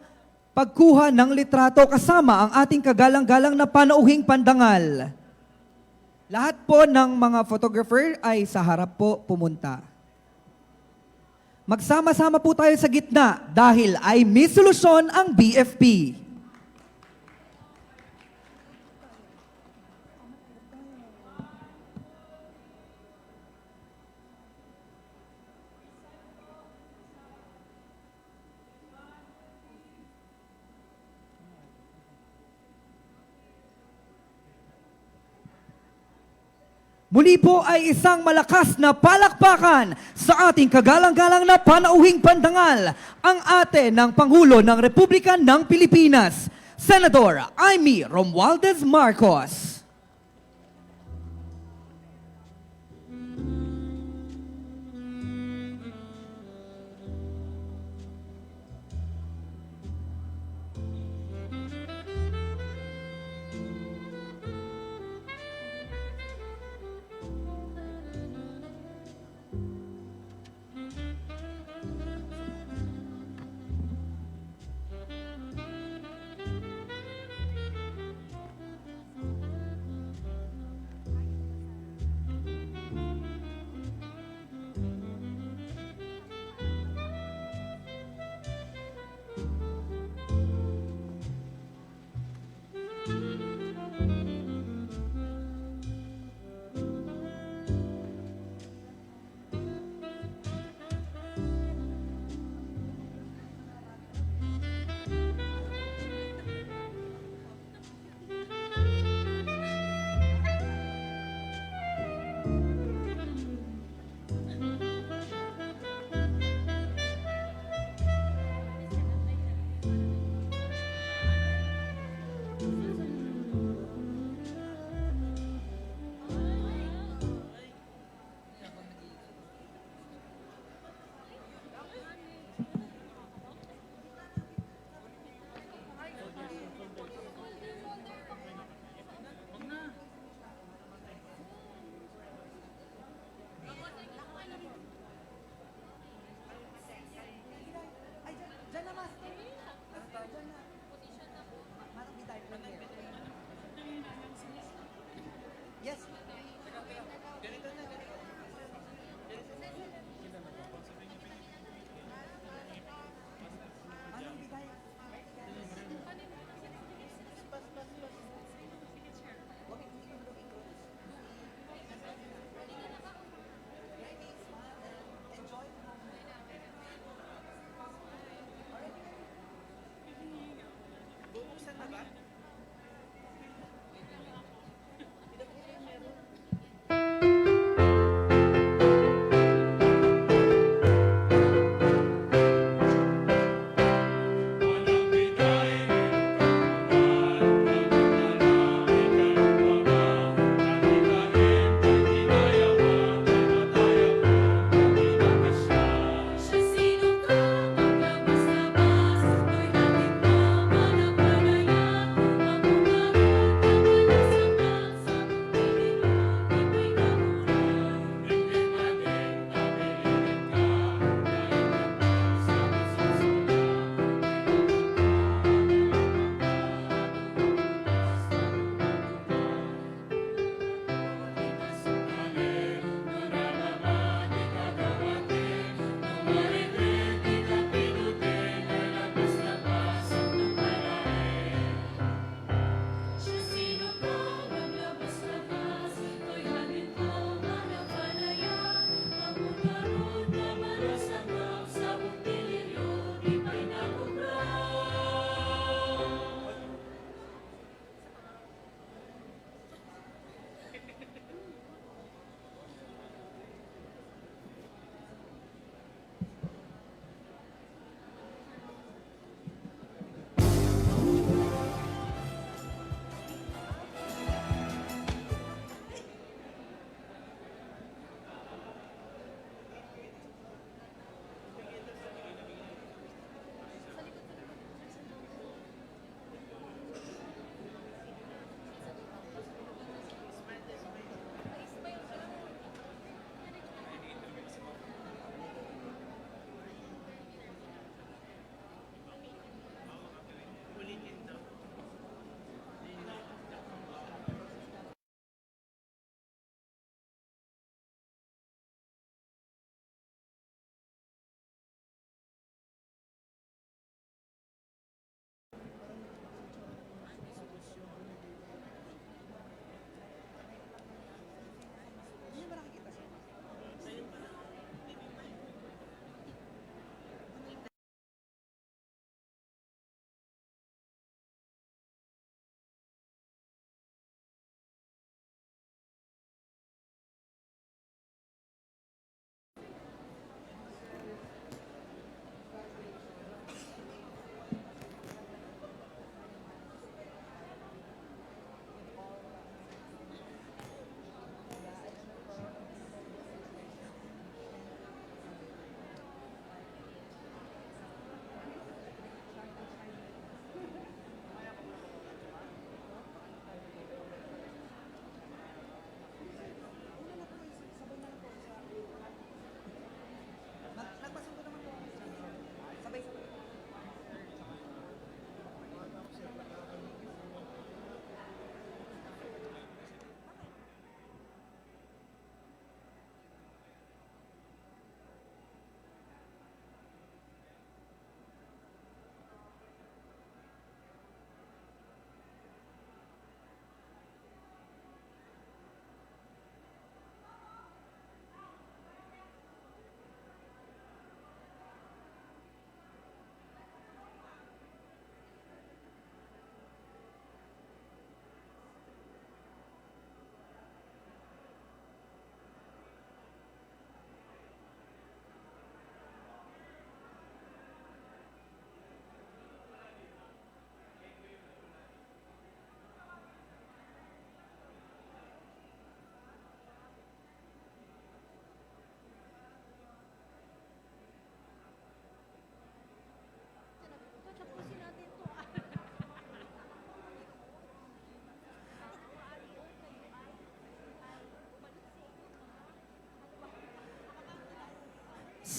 pagkuha ng litrato kasama ang ating kagalang-galang na panauhing pandangal. Lahat po ng mga photographer ay sa harap po pumunta. Magsama-sama po tayo sa gitna dahil ay may solusyon ang BFP. Muli po ay isang malakas na palakpakan sa ating kagalang-galang na panauhing pandangal, ang ate ng Pangulo ng Republika ng Pilipinas, Senador Amy Romualdez Marcos.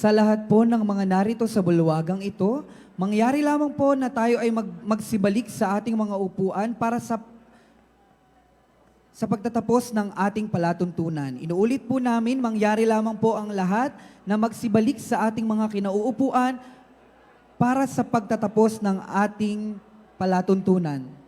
Sa lahat po ng mga narito sa bulwagang ito, mangyari lamang po na tayo ay magsibalik sa ating mga upuan para sa pagtatapos ng ating palatuntunan. Inuulit po namin, mangyari lamang po ang lahat na magsibalik sa ating mga kinauupuan para sa pagtatapos ng ating palatuntunan.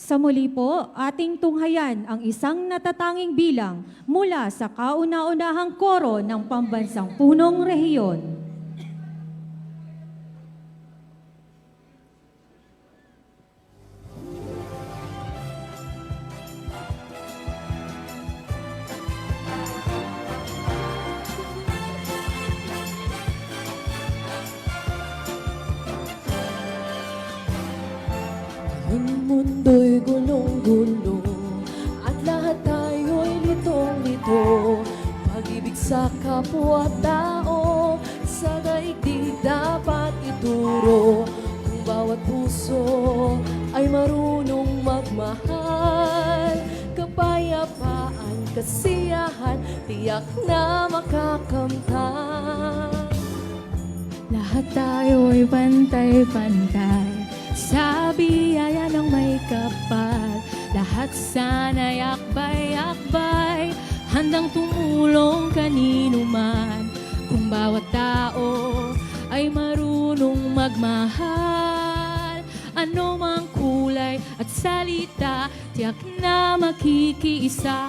Sa muli po, ating tunghayan ang isang natatanging bilang mula sa kauna-unahang koro ng Pambansang Punong Rehiyon. Ang mundo'y gulong-gulo at lahat tayo'y litong-lito. Pag-ibig sa kapwa-tao sa daigdig dapat ituro. Kung bawat puso ay marunong magmahal, kapayapaan, kasiyahan, tiyak na makakamtan. Lahat tayo'y pantay-pantay sa biyaya ng may kapal. Lahat sana'y akbay-akbay, handang tumulong kanino man. Kung bawat tao ay marunong magmahal, ano mang kulay at salita, tiyak na makikiisa.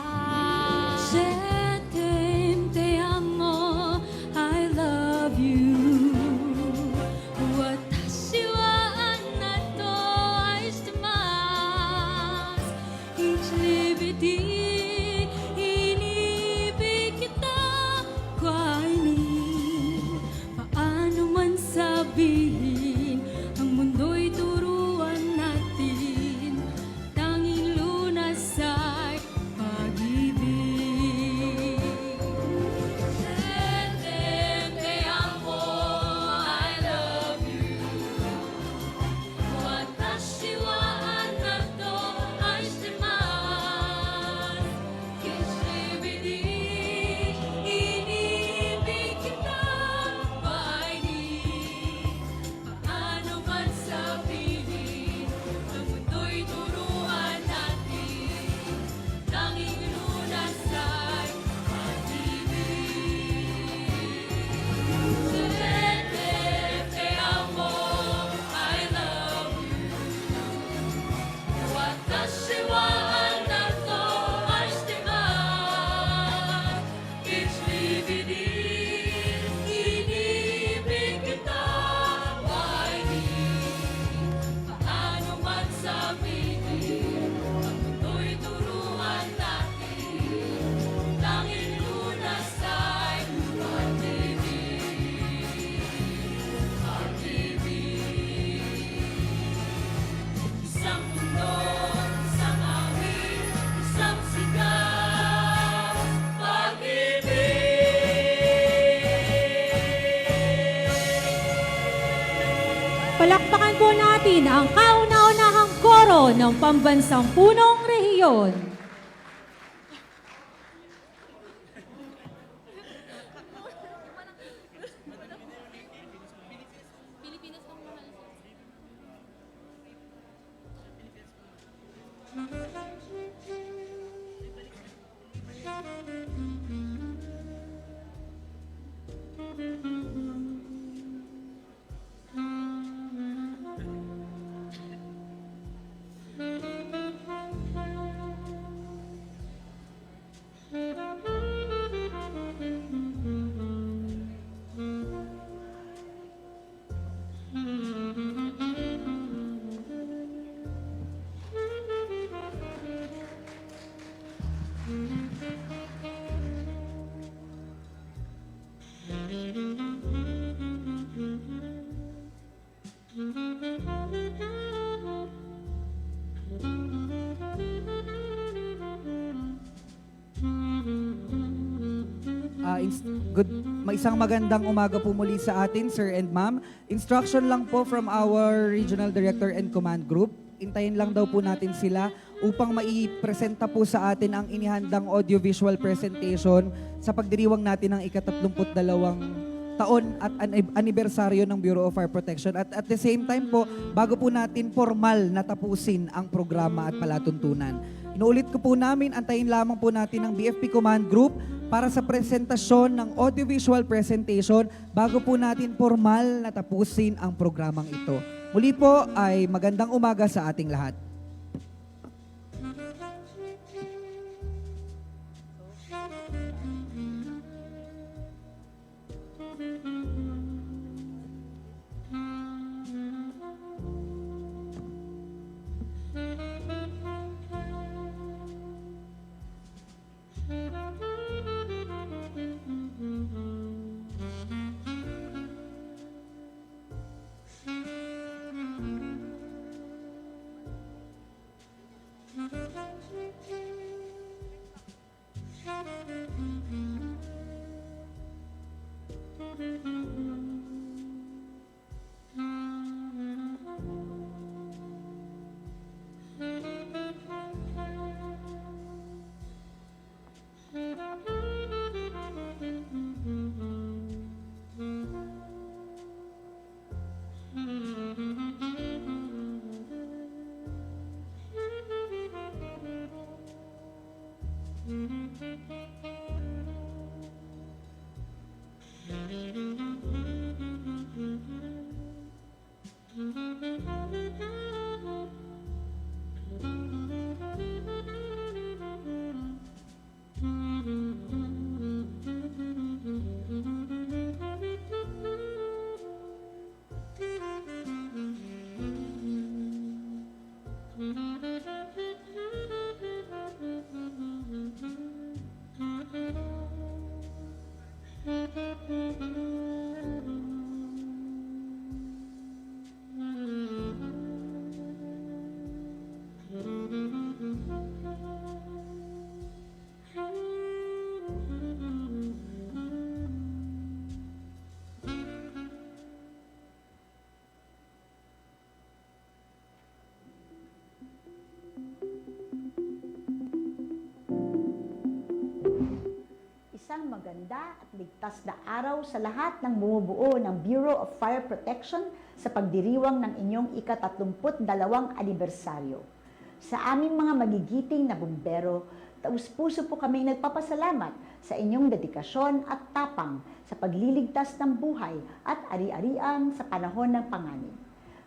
Gente, te amo, I love you. Sabihin, ang mundo'y turuan natin, tanging lunas ay pag-ibig. Te amo, I love you. Watashi wa anato aishitemasu. Kishibidi, inibig kita. Paano man sabihin, ang mundo'y turuan natin, tanging lunas ay pag-ibig. Te amo, I love you. Watashi wa anato aishitemasu. Kishibidi, inibig kita. Paano man sabihin, ang mundo'y turuan natin, tanging lunas ay pag-ibig. Pag-ibig. Isang mundo, isang awit, isang sigaw, pag-ibig. Palakpakan po natin ang kauna-unahang koro ng Pambansang Punong Rehiyon. Isang magandang umaga po muli sa atin, Sir and Ma'am. Instruction lang po from our Regional Director and Command Group. Intayin lang daw po natin sila upang maipresenta po sa atin ang inihandang audiovisual presentation sa pagdiriwang natin ng ika-32 taon at anibersaryo ng Bureau of Fire Protection. At the same time po, bago po natin formal na tapusin ang programa at palatuntunan, inuulit ko po namin, antayin lamang po natin ang BFP Command Group para sa presentasyon ng audiovisual presentation bago po natin formal na tapusin ang programang ito. Muli po ay magandang umaga sa ating lahat. Isang maganda at ligtas na araw sa lahat ng bumubuo ng Bureau of Fire Protection sa pagdiriwang ng inyong ika-32 anibersaryo. Sa aming mga magigiting na bumbero, taus-puso po kami nagpapasalamat sa inyong dedikasyon at tapang sa pagliligtas ng buhay at ari-arian sa panahon ng panganib.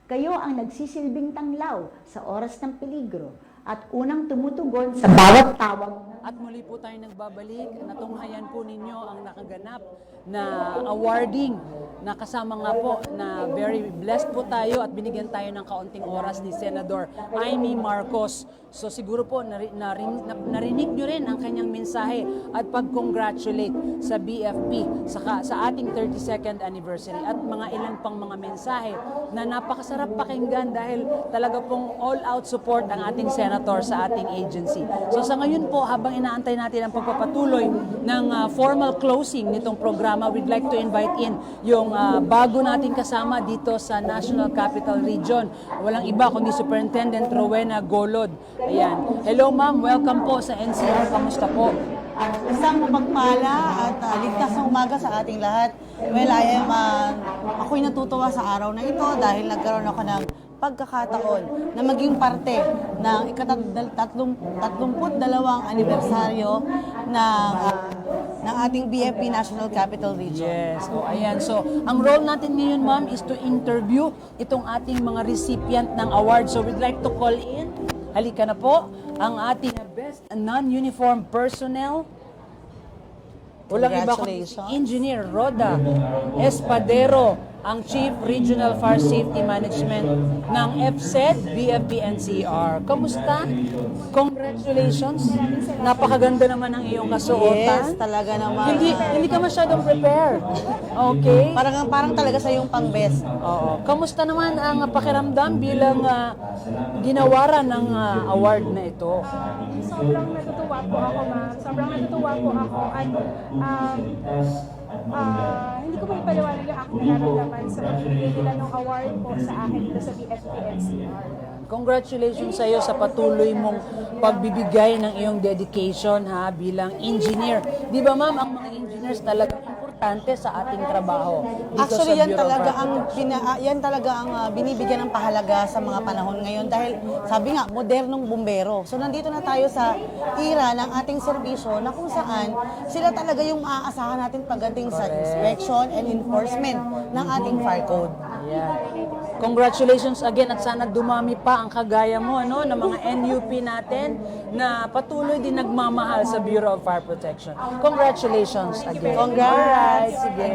Kayo ang nagsisilbing tanglaw sa oras ng peligro at unang tumutugon sa bawat tawag. At muli po tayo nagbabalik. Natunghayan po ninyo ang nakaganap na awarding na kasama nga po na very blessed po tayo at binigyan tayo ng kaunting oras ni Senador Amy Marcos. So siguro po narinig nyo rin ang kanyang mensahe at pag-congratulate sa BFP sa ating 32nd anniversary at mga ilan pang mga mensahe na napakasarap pakinggan dahil talaga pong all-out support ang ating senator sa ating agency. So sa ngayon po, habang inaantay natin ang pagpapatuloy ng formal closing nitong programa, we'd like to invite in yung bago nating kasama dito sa National Capital Region. Walang iba kundi Superintendent Rowena Golod. Ayan. Hello ma'am, welcome po sa NCR. Kamusta po? Isang mapagpala at ligtas na umaga sa ating lahat. Well, ako'y natutuwa sa araw na ito dahil nagkaroon ako ng pagkakataon na maging parte ng ika-32 anibersaryo ng ating BFP National Capital Region. Yes. O, ayan. So, ang role natin ngayon, ma'am, is to interview itong ating mga recipient ng award. So, we'd like to call in, halika na po, ang ating Best Non-Uniform Personnel. Walang iba kundi si Engineer Roda Espadero, ang Chief Regional Fire Safety Management ng FSED, BFP NCR. Kamusta? Congratulations. Napakaganda naman ang iyong kasuotan. Yes, talaga naman. Hindi ka masyadong prepared. Okay? Parang talaga sa yung pang-best. Oo. Kamusta naman ang pakiramdam bilang ginawaran ng award na ito? Sobrang natutuwa po ako, ma'am. Sobrang natutuwa po ako at hindi ko po ipaliwanag yung aking nararamdaman sa pagbibigay nila ng award po sa akin dito sa BFP NCR. Congratulations sa iyo sa patuloy mong pagbibigay ng iyong dedication bilang engineer. Di ba ma'am, ang mga engineers talaga importante sa ating trabaho dito Actually, sa yan Bureau of talaga Fire Protection. yan talaga ang binibigyan ng pahalaga sa mga panahon ngayon dahil sabi nga, modernong bumbero. So nandito na tayo sa era ng ating serbisyo na kung saan sila talaga yung maaasahan natin pagdating sa inspection and enforcement ng ating fire code. Ayan. Congratulations again at sana dumami pa ang kagaya mo ng mga NUP natin na patuloy din nagmamahal sa Bureau of Fire Protection. Congratulations again. Congrats! Alright, sige.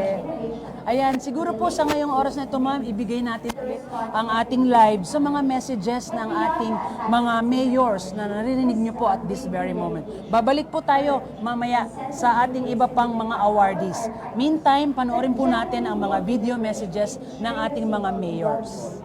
Ayan, siguro po sa ngayong oras na ito, ma'am, ibigay natin ulit ang ating live sa mga messages ng ating mga mayors na naririnig niyo po at this very moment. Babalik po tayo mamaya sa ating iba pang mga awardees. Meantime, panoorin po natin ang mga video messages ng ating mga mayors.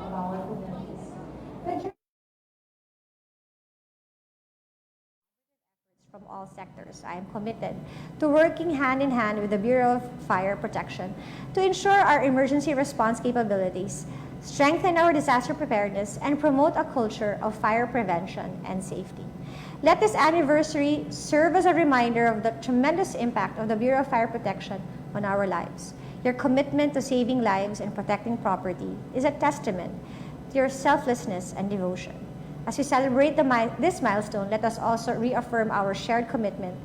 From all sectors. I am committed to working hand in hand with the Bureau of Fire Protection to ensure our emergency response capabilities, strengthen our disaster preparedness, and promote a culture of fire prevention and safety. Let this anniversary serve as a reminder of the tremendous impact of the Bureau of Fire Protection on our lives. Your commitment to saving lives and protecting property is a testament to your selflessness and devotion. As we celebrate this milestone, let us also reaffirm our shared commitment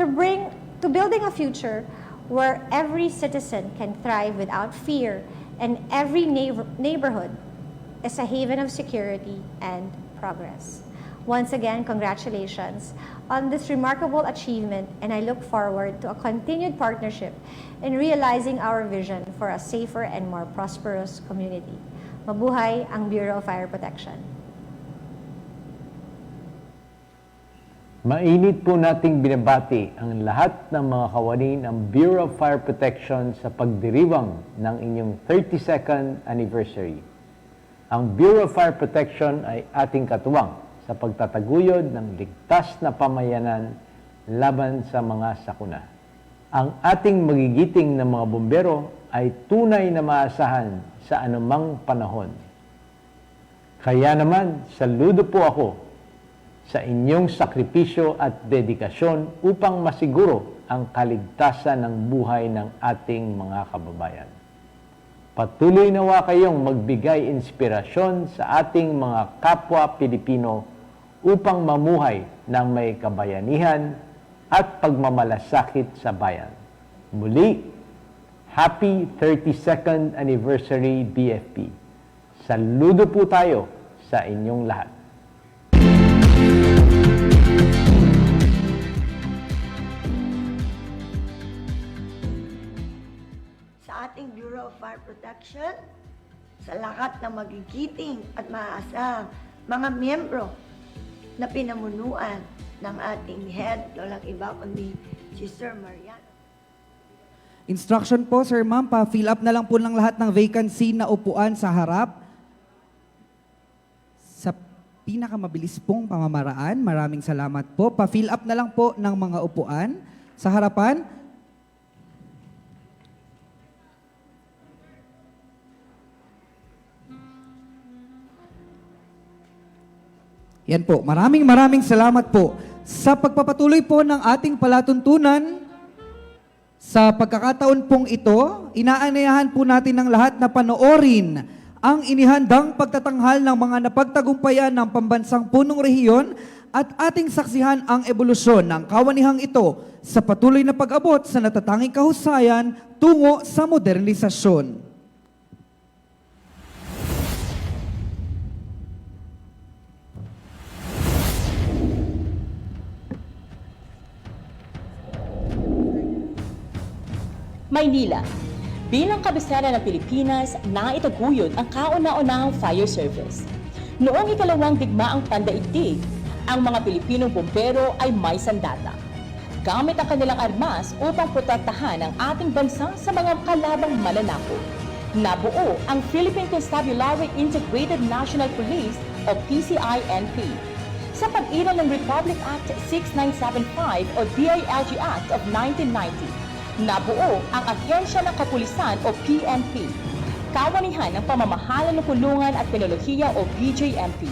to building a future where every citizen can thrive without fear and every neighborhood is a haven of security and progress. Once again, congratulations on this remarkable achievement, and I look forward to a continued partnership in realizing our vision for a safer and more prosperous community. Mabuhay ang Bureau of Fire Protection. Mainit po nating binabati ang lahat ng mga kawani ng Bureau of Fire Protection sa pagdiriwang ng inyong 32nd anniversary. Ang Bureau of Fire Protection ay ating katuwang sa pagtataguyod ng ligtas na pamayanan laban sa mga sakuna. Ang ating magigiting na mga bumbero ay tunay na maasahan sa anumang panahon. Kaya naman, saludo po ako sa inyong sakripisyo at dedikasyon upang masiguro ang kaligtasan ng buhay ng ating mga kababayan. Patuloy nawa kayong magbigay inspirasyon sa ating mga kapwa Pilipino upang mamuhay ng may kabayanihan at pagmamalasakit sa bayan. Muli, Happy 32nd Anniversary BFP. Saludo po tayo sa inyong lahat. Ating Bureau of Fire Protection, sa lahat ng magigiting at maaasahang mga miyembro na pinamunuan ng ating head, walang iba kundi si Sir Mariano. Instruction po, Sir Ma'am, pa-fill up na lang po ng lahat ng vacancy na upuan sa harap. Sa pinakamabilis pong pamamaraan, maraming salamat po. Pa-fill up na lang po ng mga upuan sa harapan. Yan po, maraming salamat po sa pagpapatuloy po ng ating palatuntunan. Sa pagkakataon pong ito, inaanyayahan po natin ng lahat na panoorin ang inihandang pagtatanghal ng mga napagtagumpayan ng pambansang punong rehiyon at ating saksihan ang ebolusyon ng kawanihang ito sa patuloy na pag-abot sa natatanging kahusayan tungo sa modernisasyon. Maynila. Bilang kabisera ng Pilipinas, naitaguyod ang kauna-unahang fire service. Noong ikalawang digmaang pandaigdig, ang mga Pilipinong bumbero ay may sandata. Gamit ang kanilang armas upang protektahan ang ating bansa sa mga kalabang mananakop. Nabuo ang Philippine Constabulary Integrated National Police o PCINP. Sa pag-iral ng Republic Act 6975 o DILG Act of 1990, nabuo ang Ahensya ng Kapulisan o PNP, Kawanihan ng Pamamahala ng Kulungan at Teknolohiya o BJMP,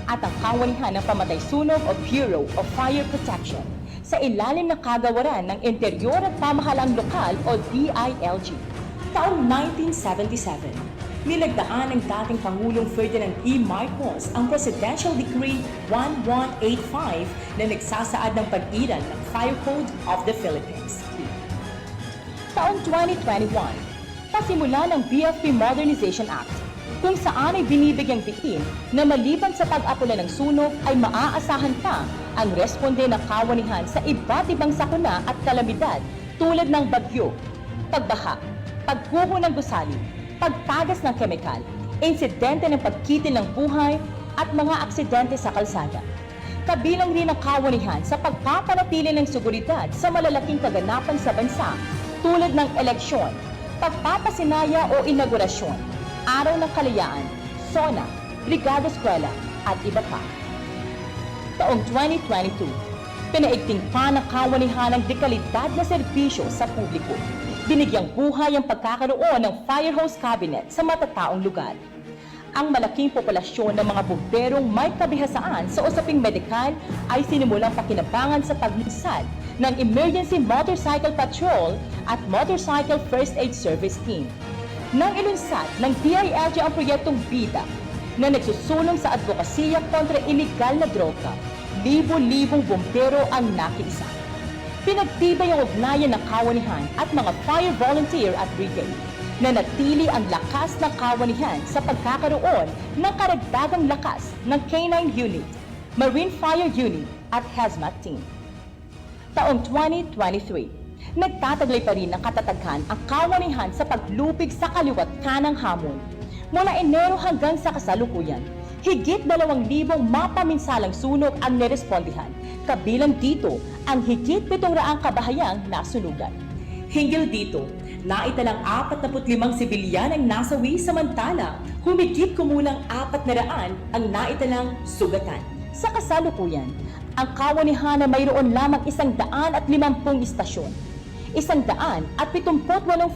at ang Kawanihan ng Pamatay-Sunog o Bureau of Fire Protection sa ilalim ng Kagawaran ng Interior at Pamahalang Lokal o DILG. Taong 1977, nilagdaan ng dating Pangulong Ferdinand E. Marcos ang Presidential Decree 1185 na nagsasaad ng pag-iral ng Fire Code of the Philippines. Taong 2021, pasimula ng BFP Modernization Act, kung saan ay binibigyang diin na maliban sa pag-apula ng sunog ay maaasahan pa ang responde ng kawanihan sa iba't ibang sakuna at kalamidad tulad ng bagyo, pagbaha, pagguho ng gusali, pagtagas ng kemikal, insidente ng pagkitil ng buhay, at mga aksidente sa kalsada. Kabilang rin ang kawanihan sa pagpapanatili ng seguridad sa malalaking kaganapan sa bansa tulad ng eleksyon, pagpapasinaya o inaugurasyon, araw ng kalayaan, SONA, Brigada Eskwela, at iba pa. Taong 2022, pinaigting pa ng kawanihan ng dekalidad na serbisyo sa publiko. Binigyang buhay ang pagkakaroon ng fire hose cabinet sa matataong lugar. Ang malaking populasyon ng mga bomberong may kabihasaan sa usaping medikal ay sinimulang pakinabangan sa paglunsad ng Emergency Motorcycle Patrol at Motorcycle First Aid Service Team. Nang ilunsad ng DILG ang proyektong BIDA na nagsusulong sa advokasya kontra iligal na droga, libo-libong bombero ang nakiisa. Pinagtibay ang ugnayan ng kawanihan at mga fire volunteer at brigade na natili ang lakas ng kawanihan sa pagkakaroon ng karagdagang lakas ng K9 Unit, Marine Fire Unit at Hazmat Team. Taong 2023, nagtataglay pa rin ng katataghan ang kawanihan sa paglupig sa kaliwat kanang hamon. Mula Enero hanggang sa kasalukuyan, higit 2,000 mapaminsalang sunog ang nirespondihan. Kabilang dito ang higit 700 kabahayang nasunugan. Hinggil dito, naitalang 45 sibilyan ang nasawi samantala humigit kumulang 400 ang naitalang sugatan. Sa kasalukuyan, ang kawanihan na mayroon lamang 150 istasyon, 178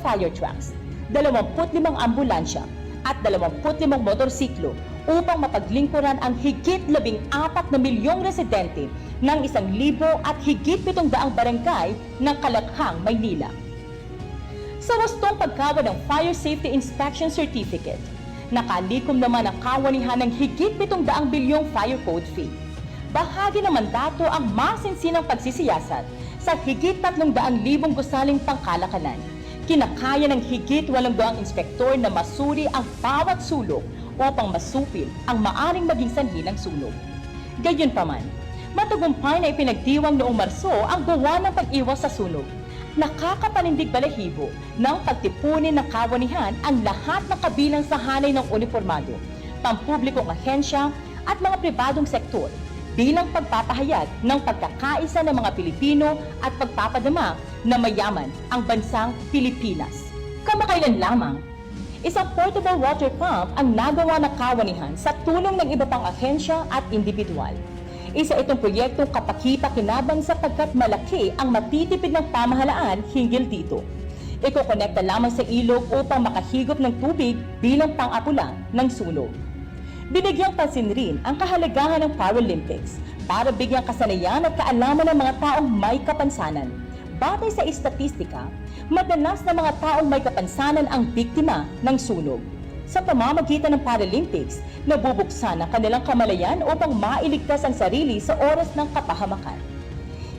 fire trucks, 25 ambulansya at 25 motorsiklo upang mapaglingkuran ang higit 14 na milyong residente ng 1,000 at higit 700 barangay ng Kalakhang, Maynila. Sa wastong paggawa ng Fire Safety Inspection Certificate, nakalikom naman ang kawanihan ng higit 700 bilyong fire code fee. Bahagi ng mandato ang masinsinang pagsisiyasat sa higit 300,000 gusaling pangkalakalan. Kinakaya ng higit 800 inspektor na masuri ang bawat sulok upang masupil ang maaring maging sanhi ng sunog. Gayunpaman, matagumpay na ipinagdiwang noong Marso ang gawa ng pag-iwas sa sunog. Nakakapanindig balahibo ng pagtipunin ng kawanihan ang lahat ng kabilang sa hanay ng uniformado, pampublikong ahensya at mga pribadong sektor bilang pagpapahayag ng pagkakaisa ng mga Pilipino at pagpapadama na mayaman ang bansang Pilipinas. Kamakailan lamang, isang portable water pump ang nagawa ng kawanihan sa tulong ng iba pang ahensya at individual. Isa itong proyektong kapaki-pakinabang sapagkat malaki ang matitipid ng pamahalaan hinggil dito. Ikokonekta lamang sa ilog upang makahigop ng tubig bilang pang-apula ng sunog. Binigyang pansin rin ang kahalagahan ng Paralympics para bigyang kasanayan at kaalaman ng mga taong may kapansanan. Batay sa istatistika, madalas na mga taong may kapansanan ang biktima ng sunog. Sa pamamagitan ng Paralympics, nabubuksan ang kanilang kamalayan upang mailigtas ang sarili sa oras ng kapahamakan.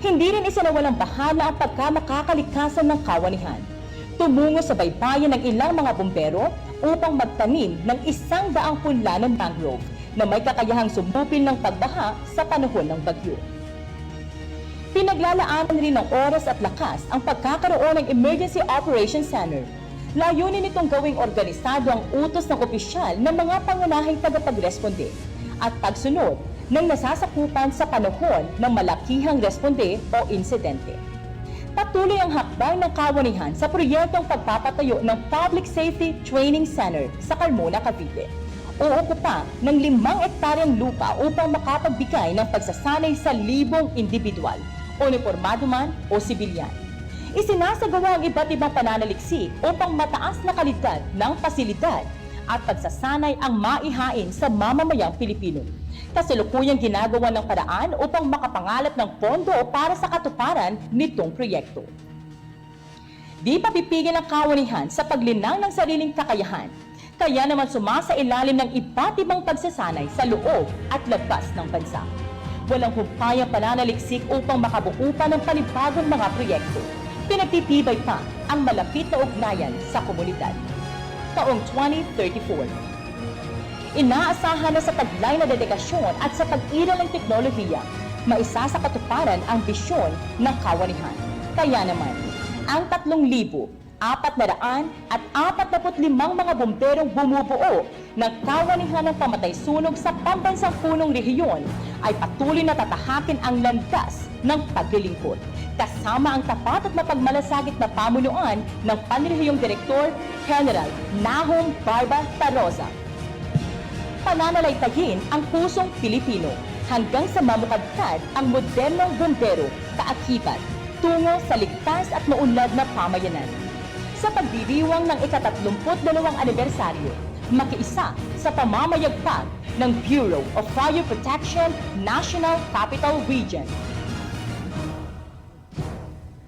Hindi rin isinawalang bahala ang pagkamakakaligtasan ng kawanihan. Tumungo sa baybayin ng ilang mga bumbero upang magtanim ng 100 punla ng mangrove na may kakayahang sumupil ng pagbaha sa panahon ng bagyo. Pinaglalaanan rin ng oras at lakas ang pagkakaroon ng Emergency Operations Center. Layunin nitong gawing organisado ang utos ng opisyal ng mga pangunahing tagapagresponde at pagsunod ng nasasakupan sa panahon ng malakihang responde o insidente. Patuloy ang hakbang ng kawanihan sa proyektong pagpapatayo ng Public Safety Training Center sa Carmona, Cavite. Uukupa ng 5 ektaryang lupa upang makapagbigay ng pagsasanay sa 1,000 individual, uniformado man o sibilyan. Isinasagawa ang iba't ibang pananaliksik upang mataas na kalidad ng pasilidad at pagsasanay ang maihain sa mamamayang Pilipino. Kasalukuyang ginagawa ng paraan upang makapangalap ng pondo para sa katuparan nitong proyekto. Di pa pipigil ang kawanihan sa paglinang ng sariling kakayahan, kaya naman sumasailalim ng iba't ibang pagsasanay sa loob at labas ng bansa. Walang humpayang pananaliksik upang makabuo pa ng panibagong mga proyekto. Pinagtitibay pa ang malapit na ugnayan sa komunidad. Taong 2034. Inaasahan na sa taglay na dedikasyon at sa pag-iral ng teknolohiya, maisa sa katuparan ang bisyon ng kawanihan. Kaya naman, ang 3,000 445 mga bomberong bumubuo ng kawanihan ng pamatay-sunog sa pambansang punong rehiyon ay patuloy na tatahakin ang landas ng paglilingkod, kasama ang tapat at mapagmalasakit na pamunuan ng Panrehiyong Direktor General Nahum Barba Tarosa. Pananalaytayin ang pusong Pilipino hanggang sa mamukadkad ang modernong bombero kaakibat tungo sa ligtas at maunlad na pamayanan. Sa pagdiriwang ng ika-32 anibersaryo, makiisa sa pamamayagpag ng Bureau of Fire Protection National Capital Region.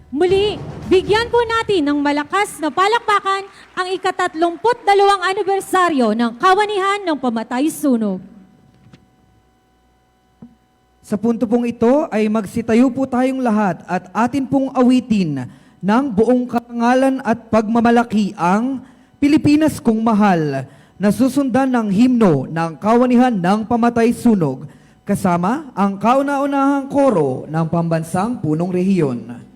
Muli, bigyan po natin ng malakas na palakpakan ang ika-32 anibersaryo ng Kawanihan ng Pamatay-Sunog. Sa punto pong ito ay magsitayo po tayong lahat at atin pong awitin ng buong karangalan at pagmamalaki ang Pilipinas Kong Mahal na susundan ng himno ng Kawanihan ng Pamatay-Sunog kasama ang kauna-unahang koro ng Pambansang Punong Rehiyon.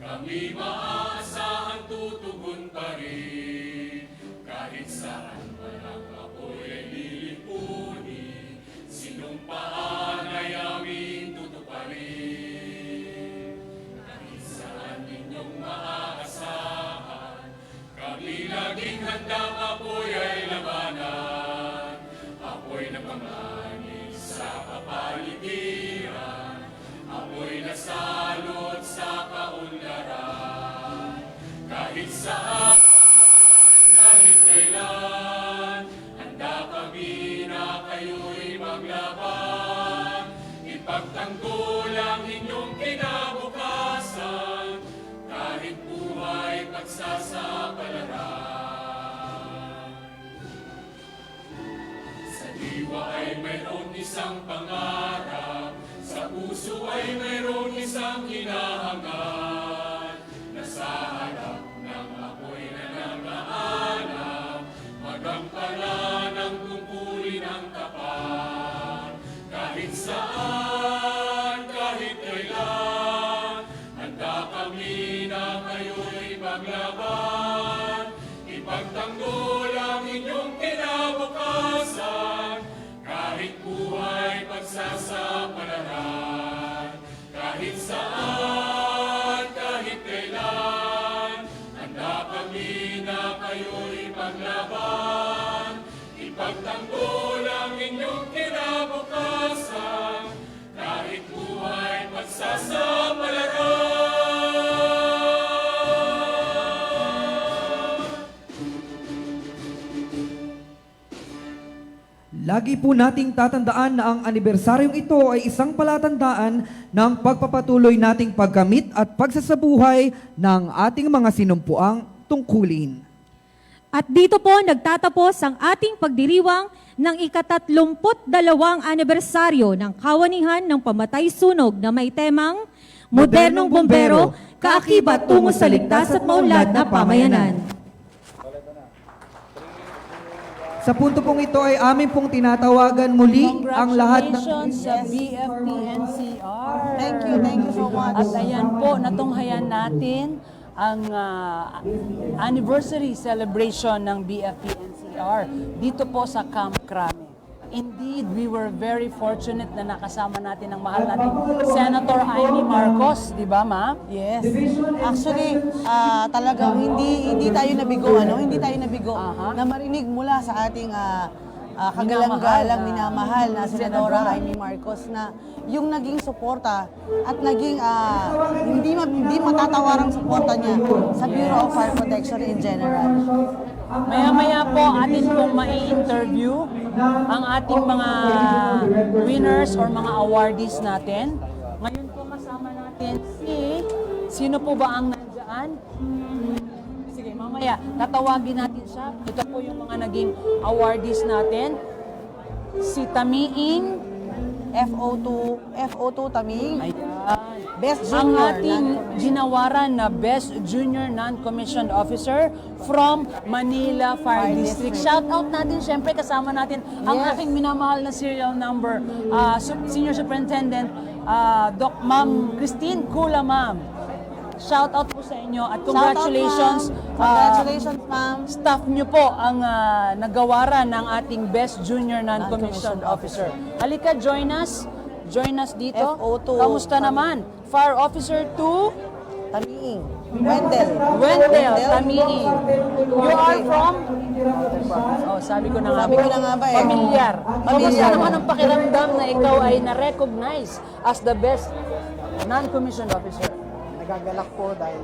Kami maaasahan tutugon pa rin. Kahit saan man ang apoy ay lilipunin, sinumpaan ay aming tutuparin. Kahit saan ninyong maaasahan, kami laging handang apoy ay labanan. Apoy na panganib sa kapaligiran, apoy na salot sa kaunlaran. Kahit saan, kahit kailan, handa kami na kayo'y maglaban. Ipagtanggol ang inyong kinabukasan, kahit buhay pagsasapalaran. Sa diwa ay mayroon isang pangarap, sa puso ay mayroon isang hinahangad, na sa harap ng apoy na nangaalam, magampanan ang tungkulin ng tapat. Kahit saan, kahit kailan, handa kami na kayo'y maglaban. Ipagtanggol ang inyong kinabukasan, kahit buhay pagsasapalaran. Kahit saan, kahit kailan, handa kami na kayo'y maglaban. Ipagtanggol ang inyong kinabukasan, Lagi po nating tatandaan na ang anibersaryong ito ay isang palatandaan ng pagpapatuloy nating pagkamit at pagsasabuhay ng ating mga sinumpuang tungkulin. At dito po nagtatapos ang ating pagdiriwang ng ika-32 anibersaryo ng Kawanihan ng Pamatay-Sunog na may temang Modernong Bombero, Kaakibat tungo sa ligtas at maunlad na pamayanan. Sa punto pong ito ay amin pong tinatawagan muli ang lahat ng... Congratulations sa BFP-NCR. Thank you so much. At ayan po, natunghayan natin ang anniversary celebration ng BFP-NCR dito po sa Camp Crame. Indeed, we were very fortunate na nakasama natin ang mahal nating Senator Amy Marcos, di ba, ma'am? Yes. Actually, talagang hindi tayo nabigo, hindi tayo nabigo na marinig mula sa ating kagalang-galang minamahal na Senadora Amy Marcos na yung naging suporta at naging hindi matatawarang suporta niya sa Bureau of Fire Protection in general. Maya-maya po atin pong mai-interview ang ating mga winners or mga awardees natin. Ngayon po kasama natin sino po ba ang nandyan? Sige, mamaya tatawagin natin siya. Ito po yung mga naging awardees natin. Si Tamiing FO2 Tamiing. Ayan. Best Ang Junior ating ginawaran na Best Junior Non-Commissioned Officer from Manila Fire District. Shout out natin, syempre kasama natin ang aking minamahal na serial number, Senior Superintendent, Doc Ma'am Christine Kula, ma'am. Shout out po sa inyo at congratulations. Congratulations, ma'am. Staff nyo po ang nagawaran ng ating Best Junior Non-Commissioned Officer. Halika, join us. Join us dito. FO2. Kamusta naman? Fire Officer 2? Tamiing. Wendell, Tamiing. You are from? Oh, sabi ko na nga ba eh. Pamilyar. Kamusta naman ang pakiramdam na ikaw ay na-recognize as the Best Non-Commissioned Officer? Nagagalak po dahil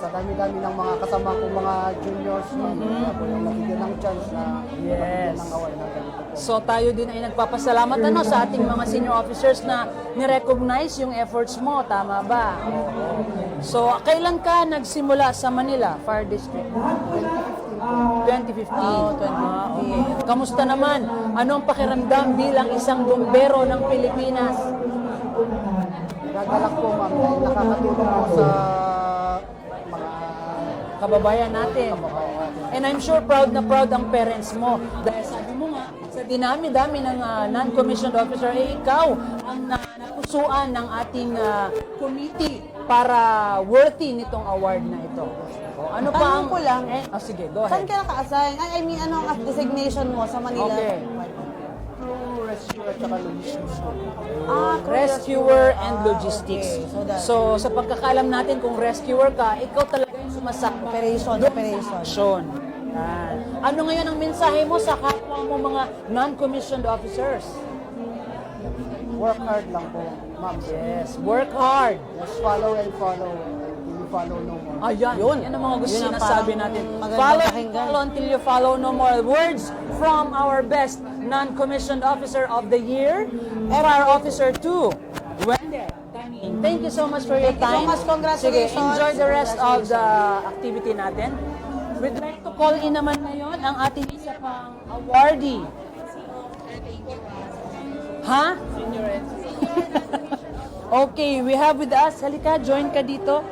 sa dami-dami ng mga kasama kong mga juniors, ako yung nabigyan ng chance na Yes. ng award na ganito po. So tayo din ay nagpapasalamat sa ating mga senior officers na ni-recognize yung efforts mo, tama ba? So kailan ka nagsimula sa Manila Fire District? 2015. Okay. Kamusta naman? Anong pakiramdam bilang isang bumbero ng Pilipinas? Nagagalak po, ma'am, dahil nakakatulong po sa mga kababayan natin. And I'm sure proud na proud ang parents mo. Dahil sabi mo nga, sa dinami-dami ng non-commissioned officer, ikaw ang napusuan ng ating committee para worthy nitong award na ito. Ano pa ang... ko lang, sige, go ahead. saan ka naka-assign? I mean, ano ang designation mo sa Manila? Okay. rescue at saka logistics. Rescuer and logistics. Okay, So, sa pagkakaalam natin, kung rescuer ka, ikaw talaga yung sumasama. Operation. Action. Yan. Ano ngayon ang mensahe mo sa kapwa mo mga non-commissioned officers? Work hard lang po, ma'am. Yes, work hard. Just follow and follow. Until you follow no more. Ayan, yan ang mga gusto Yun ang sinasabi parang natin. magandang Follow, pakinggan. follow until you follow no more. Words from our best non-commissioned officer of the year, Fire Officer 2, Wendell. Thank you so much for your time. Thank you so much. Congratulations. Sige, enjoy the rest of the activity natin. We'd like to call in naman ngayon ang ating isa pang awardee. Ha? Okay, we have with us, halika, join ka dito.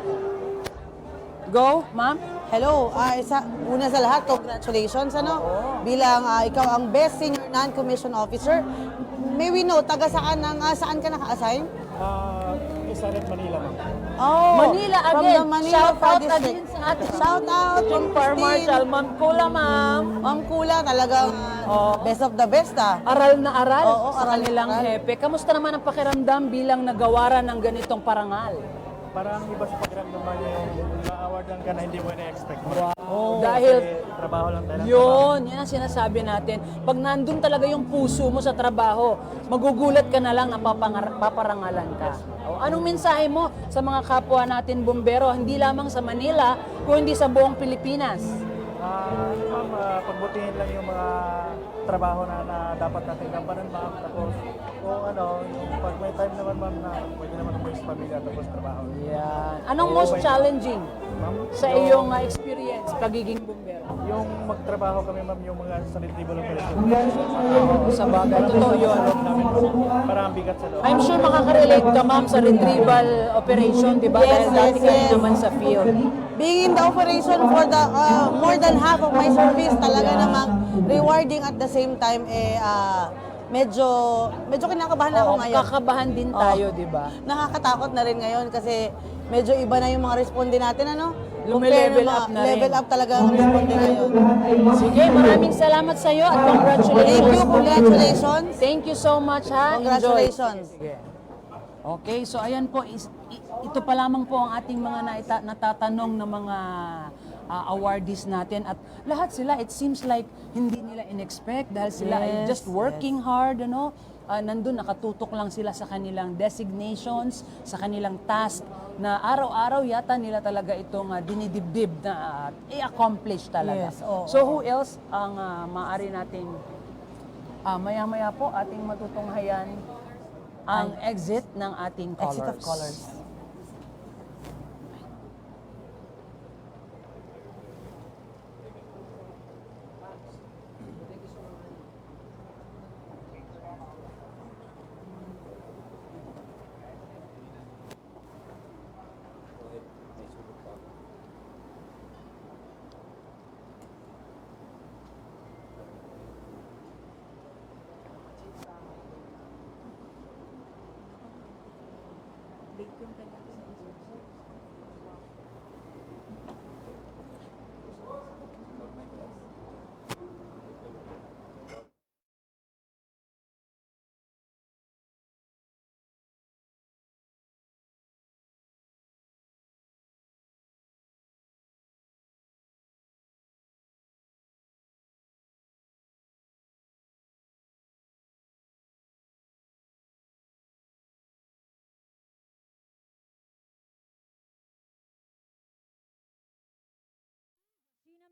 Go, ma'am. Hello, una sa lahat, congratulations, bilang ikaw ang Best Senior Non-Commissioned Officer. May we know, saan ka naka-assign? Isaret Manila, ma'am. Oh, Manila from again. the Manila Shout Fire out District. again sa ating Shout out Team Fire Marshal, Ma'am Kula, ma'am. Ma'am Kula, talagang best of the best, Aral na aral Oo, sa aral na kanilang aral. hepe. Kamusta naman ang pakiramdam bilang nagawaran ng ganitong parangal? Parang iba sa pakiramdaman niya yung na-awardan ka na hindi mo na-expect. Dahil trabaho lang tayo. yun ang sinasabi natin. Pag nandun talaga yung puso mo sa trabaho, magugulat ka na lang na paparangalan ka. Anong mensahe mo sa mga kapwa natin bumbero, hindi lamang sa Manila, kundi sa buong Pilipinas? Ma'am, pagbutihin lang yung mga trabaho na dapat natin gampanan, ma'am. Tapos, kung pag may time naman, ma'am, na pwede naman umalis sa pamilya tapos trabaho. Yan. Anong most challenging sa iyong experience pagiging bumbero? Yung magtrabaho kami, ma'am, yung mga sa retrieval operation. Oo, sa bagay. Totoo yun. Parang bigat sa loob. I'm sure makaka-relate ka, ma'am, sa retrieval operation, di ba? Yes, Dahil dati yes, ka yes. naman sa field. Being in the operation for the more than half of my service, talaga namang rewarding at the same time, medyo kinakabahan ako ngayon. Kakabahan din tayo, di ba? Nakakatakot na rin ngayon kasi medyo iba na yung mga responde natin, ano? Lume-level up na rin. Level up talaga ang responde ngayon. Sige, maraming salamat sa iyo at congratulations. Thank you, congratulations. Thank you so much, ha? Congratulations. Enjoy. Sige. Okay, so ayan po, ito pa lamang po ang ating mga natatanong na mga awardees natin at lahat sila, it seems like hindi nila in-expect dahil sila ay just working hard, nandun nakatutok lang sila sa kanilang designations, sa kanilang task na araw-araw yata nila talaga itong dinidibdib na i-accomplish talaga. Yes, oo. So who else ang maaari nating maya-maya po ating matutunghayan ang exit ng ating colors. Exit of colors.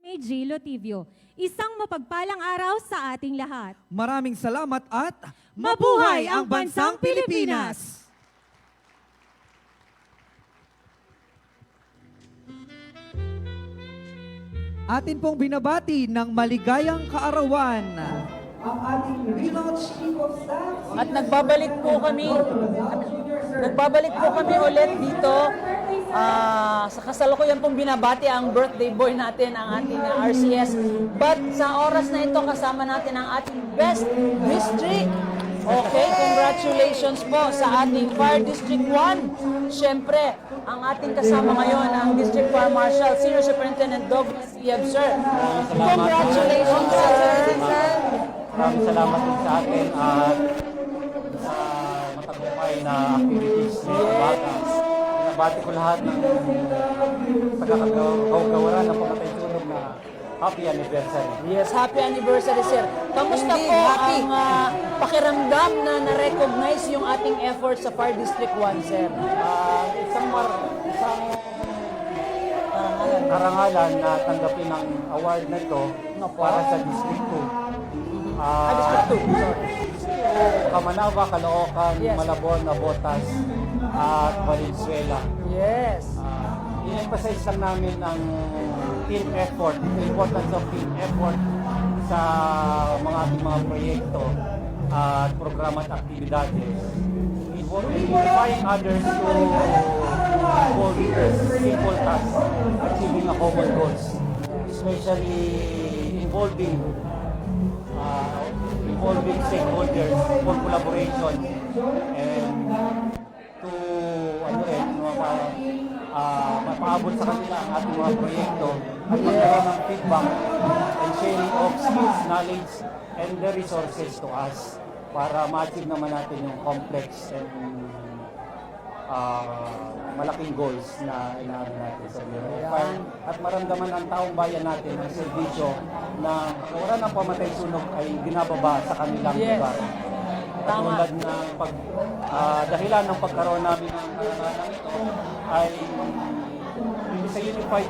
May Gilo Tivio. Isang mapagpalang araw sa ating lahat. Maraming salamat at Mabuhay ang bansang Pilipinas! Atin pong binabati ng maligayang kaarawan ang ating Regional Chief of Staff. At nagbabalik po kami ulit dito sa kasalukuyan pong binabati ang birthday boy natin, ang ating RCS. But sa oras na ito, kasama natin ang ating best district. Okay, congratulations po sa ating Fire District 1. Siyempre, ang ating kasama ngayon, ang District Fire Marshal, Senior Superintendent Douglas Ieb, sir. Congratulations, sir. Maraming salamat din sa atin at sa matagumpay na activities sa Batas. Pinabati ko lahat ng tagakagawaran ng pamatay sunog na happy anniversary. Yes, happy anniversary, sir. Kamusta po ang pakiramdam na na-recognize yung ating effort sa Fire District 1, sir? Isang karangalan na tanggapin ang award na ito para sa District 2. District 2, sorry. Kamanava, Caloocan, Malabon, Nabotas, at Valenzuela. Yes. I-emphasize lang namin ang team effort, the importance of team effort sa ating mga proyekto at programa at aktibidades. Inspiring others to involve simple tasks, achieving a common goals, especially involving stakeholders for collaboration and to mapaabot sa kanila ang ating mga proyekto at magkaroon ng feedback and sharing of skills, knowledge, and the resources to us para ma-achieve naman natin yung complex and malaking goals na inaano natin sa Bureau of Fire. At maramdaman ng taong bayan natin ang serbisyo na wala ng pamatay sunog ay binababa sa kanilang lugar. Katulad ng dahilan ng pagkaroon namin ng karangalan ito ay it's a unified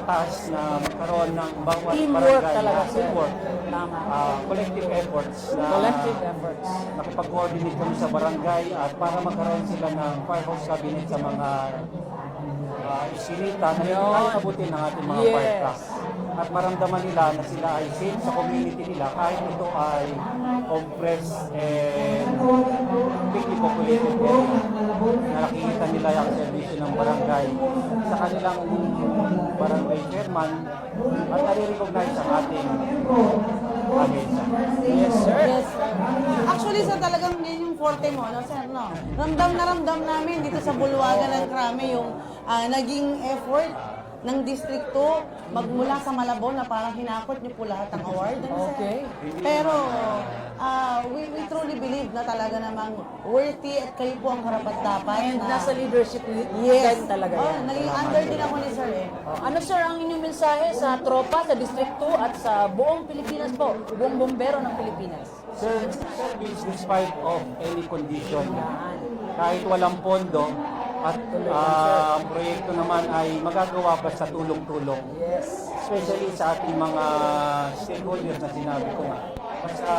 task na magkaroon ng bawat Teamwork barangay talaga, na sir. teamwork. Tama. Collective efforts na Collective efforts. nakipag-coordinate kami sa barangay at para magkaroon sila ng firehouse cabinet sa mga isinita na kaya abutin ng ating mga fire trucks. At maramdaman nila na sila ay safe sa community nila kahit ito ay compressed and thickly populated area. Na nakikita nila yung servisyo ng barangay sa kanilang barangay chairman at nare-recognize ang ating ahensya. Yes, sir. Yes, sir. Actually, sir, talagang yun yung forte mo, no, sir, no? Ramdam na ramdam namin dito sa Bulwagan ng Krame yung naging effort ng District 2 magmula sa Malabon na parang hinakot niyo po lahat ng award. Ano, sir? Okay. Pero we truly believe na talaga namang worthy at kayo po ang karapat-dapat. And na, nasa leadership yes. din talaga Oh, yan. naging under din ako ni sir eh. Ano sir ang inyong mensahe sa tropa, sa District 2 at sa buong Pilipinas po, buong bombero ng Pilipinas? Sir, service despite of any condition. Kahit walang pondo at ang proyekto naman ay magagawa pa sa tulong-tulong. Yes. Especially sa ating mga stakeholders na sinabi ko nga. Basta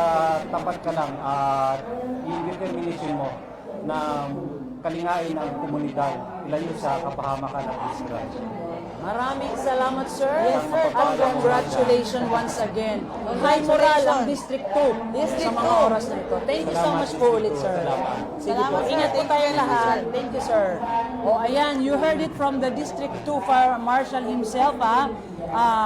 tapat ka lang at yung determination mo na kalingain ang komunidad, ilayo sa kapahamakan at disgrasya. Maraming salamat, sir. Yes, sir. At congratulations once again. High moral ang District 2 sa mga oras na ito. Thank you so much po ulit, sir. Sige po. Ingat po tayo lahat. Thank you, sir. O, ayan, you heard it from the District 2 Fire Marshal himself,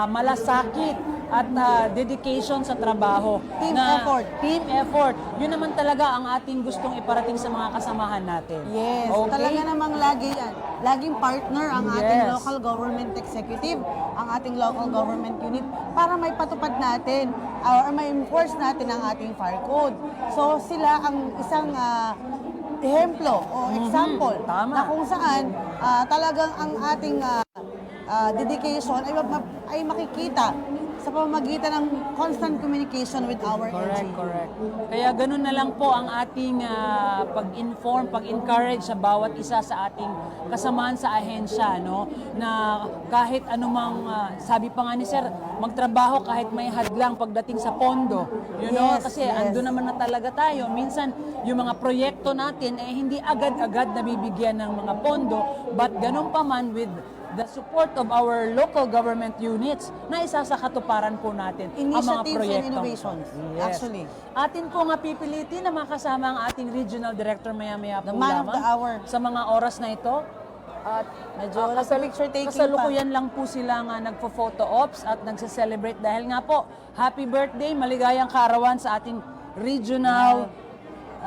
malasakit at dedication sa trabaho. Team effort. Team effort. Yun naman talaga ang ating gustong iparating sa mga kasamahan natin. Yes, Okay? talaga namang lagi yan. Laging partner ang ating Yes. local government executive, ang ating local government unit para may patupad natin or may enforce natin ang ating fire code. So sila ang isang ehemplo o example Tama. na kung saan talagang ang ating dedication ay makikita sa pamamagitan ng constant communication with our Correct, NGO. correct. Kaya ganun na lang po ang ating pag-inform, pag-encourage sa bawat isa sa ating kasamaan sa ahensya, no? Na kahit anumang, sabi pa nga ni Sir, magtrabaho kahit may hadlang pagdating sa pondo. You know, Yes, kasi yes. andun naman na talaga tayo. Minsan, yung mga proyekto natin ay hindi agad-agad nabibigyan ng mga pondo, but ganun pa man with the support of our local government units na isa sa katuparan po natin ang mga Initiatives and proyekto. innovations, actually. Atin po nga pipilitin na makasama ang ating regional director maya-maya po The man of lamang the hour. sa mga oras na ito. At Medyo nasa picture taking kasalukuyan lang po sila nga nagpo-photo ops at nagse-celebrate dahil nga po, happy birthday, maligayang kaarawan sa ating regional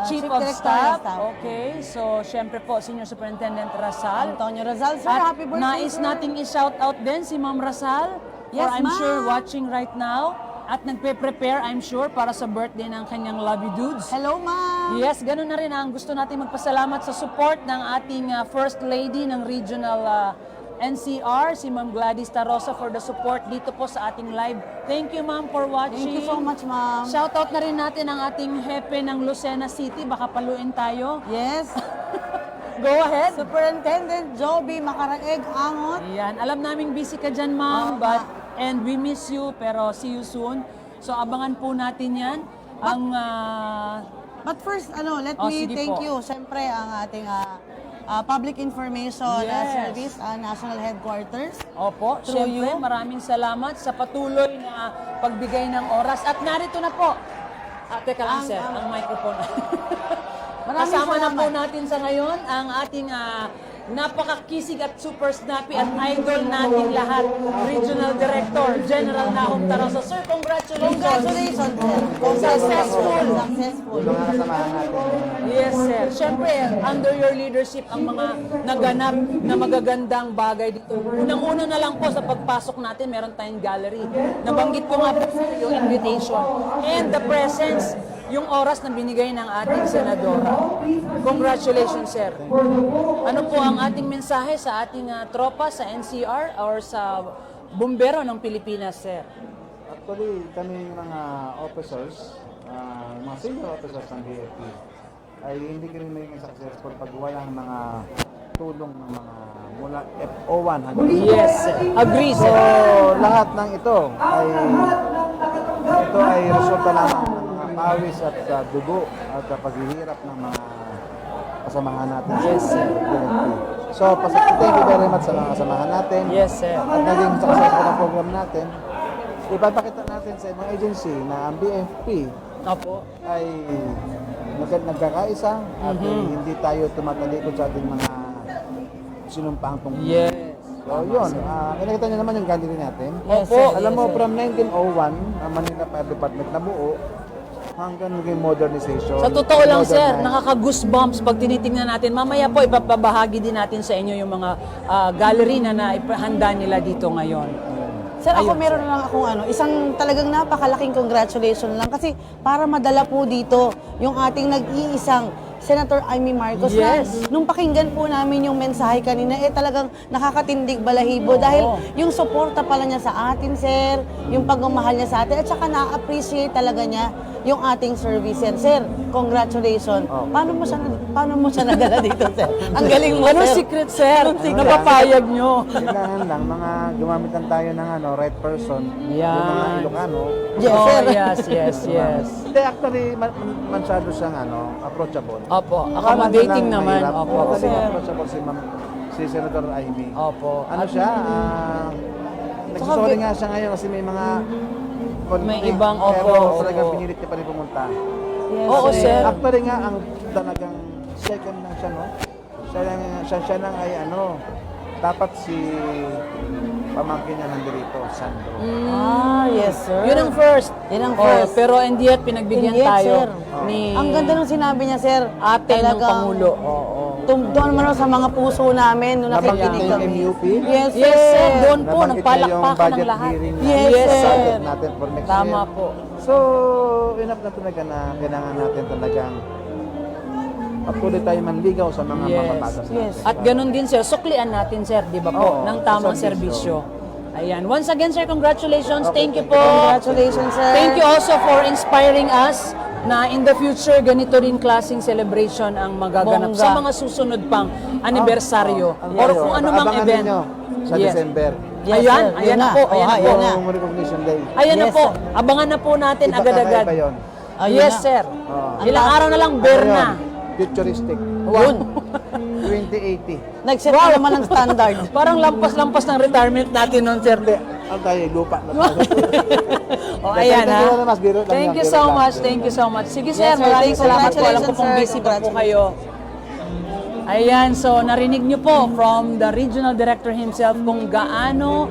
Chief of Director Staff. of Staff. Okay, so syempre po, Senior Superintendent Rasal. Antonio Razal, sir, At happy birthday, nais sir. nating i-shout out din si Ma'am Rasal. Yes, for I'm ma'am. sure watching right now. At nagpe-prepare, I'm sure, para sa birthday ng kanyang lovey dudes. Hello, ma'am! Yes, ganun na rin ang gusto natin magpasalamat sa support ng ating First Lady ng Regional NCR, si Ma'am Gladys Tarosa, for the support dito po sa ating live. Thank you, ma'am, for watching. Thank you so much, ma'am. Shoutout na rin natin ang ating hepe ng Lucena City. Baka paluin tayo. Yes. Go ahead. Superintendent Joby Macaraeg Angot. Yan. Alam naming busy ka dyan, ma'am. And we miss you, pero see you soon. So, abangan po natin yan. But first, let me sige thank po. you. Siyempre, ang ating Public Information Yes. Service, National Headquarters. Opo, Through syempre, you. maraming salamat sa patuloy na pagbigay ng oras. At narito na po. Teka lang, sir, ang microphone. Maraming Kasama na po salamat. natin sa ngayon ang ating napakakisig at super snappy at idol nating lahat, Regional Director, General Nahum Tarosa. Sir, congratulations! Congratulations, sir. Successful! Successful. Yes, sir. Siyempre, under your leadership, ang mga naganap na magagandang bagay dito. Unang-una na lang po sa pagpasok natin, meron tayong gallery. Nabanggit ko nga po yung invitation. And the presence, yung oras na binigay ng ating senadora. Congratulations, sir. Ano po ang ating mensahe sa ating tropa sa NCR or sa bumbero ng Pilipinas, sir? Actually, kami mga officers, mga senior officers ng BFP, ay hindi kami maging successful pag walang mga tulong ng mga mula FO1 hanggang Yes, sir. Agree, So, sir. lahat ng ito ay resulta lamang ng mga pawis at dugo at paghihirap ng mga kasamahan natin Yes, sa sir. PNP. So, thank you very much sa mga kasamahan natin. Yes, sir. At naging successful ang program natin. Ipapakita natin sa ibang agency na ang BFP Opo. ay nagkakaisa at hindi tayo tumatalikod sa ating mga sinumpaang tungkol. Yes. So, yun. Kinakita niyo naman yung gantry natin. Yes, sir. Alam mo, Yes, sir. from 1901, ang Manila Fire Department nabuo hanggang naging modernization. Sa totoo lang, sir, Modernized. nakaka-goosebumps pag tinitingnan natin. Mamaya po, ipapabahagi din natin sa inyo yung mga gallery na naipahanda nila dito ngayon. Sir, ako Ayun, meron lang akong isang talagang napakalaking congratulations lang kasi para madala po dito yung ating nag-iisang Senator Amy Marcos Yes. na nung pakinggan po namin yung mensahe kanina, talagang nakakatindig balahibo dahil yung suporta pala niya sa atin, sir, yung pagmamahal niya sa atin, at saka na-appreciate talaga niya yung ating service. Sir, congratulations. Paano mo siya nadala dito, sir? Ang galing mo, Anong sir. secret, sir? Anong secret? Napapayag nyo. Kailangan lang, gumamit lang tayo ng right person. Yan. Yung mga Ilocano. Yes, Oh, sir. yes. Hindi, actually, masyado siyang approachable. Opo, Akala accommodating nilang naman. mahirap. Opo, Actually, sir. approachable si Senator Amy. Opo. Ano siya? Nagsusorry nga siya ngayon kasi may mga May ibang, pero opo, talagang opo. pinilit niya pa rin pumunta. Oo, sir. Actually nga, ang talagang second lang siya, no? Siya lang ay dapat si pamangkin niya nandito, Sandro. Yes, sir. Yun ang first. Yun ang Oh, first. pero hindi at pinagbigyan Hindi, tayo sir. ni Ang ganda ng sinabi niya, sir. ate ng Talagang Pangulo. Oo. Doon naman sa mga puso namin nung Nabanggit nakikinig niya yung kami. MUP. Yes, sir. Yes, sir. Doon po, Nabanggit niya yung nagpalakpakan ng budget lahat. hearing na Yes, sir. budget natin for next Tama year. po. So, enough na talaga na kailangan natin talagang patuloy tayo manligaw sa mga mamatagas natin. At ganun din, sir. Suklian natin, sir, di ba po? Oo, ng tamang serbisyo. serbisyo. Ayan. Once again, sir, congratulations. Thank you po. Congratulations, sir. Thank you also for inspiring us na in the future, ganito rin klaseng celebration ang magaganap Bongga. sa mga susunod pang anibersaryo or kung ano mang Abangan event. ninyo sa Yes. December. Yes, Ayan, sir. ayan Yun na po, ayan na po. ayan na. Yung recognition day. Ayan na Yes, po. sir. Abangan na po natin Iba agad-agad. kakaiba yun. Ayun Yes, na. sir. Oo. Ilang araw na lang, Ano Berna. yun? Futuristic. Yun. 2080. Nag-set na naman ng standard. Parang lampas-lampas ng retirement natin noon, sir. Ang tayo, lupa na tayo. O, ayan Thank you ha. very much, biro lang Thank yan, you biro so lang. much, thank you so much. Sige, sir, Yes, sir. maraming salamat po. Alam ko Congratulations, pong sir. busy pa po kayo. Ayan, so narinig niyo po from the regional director himself kung gaano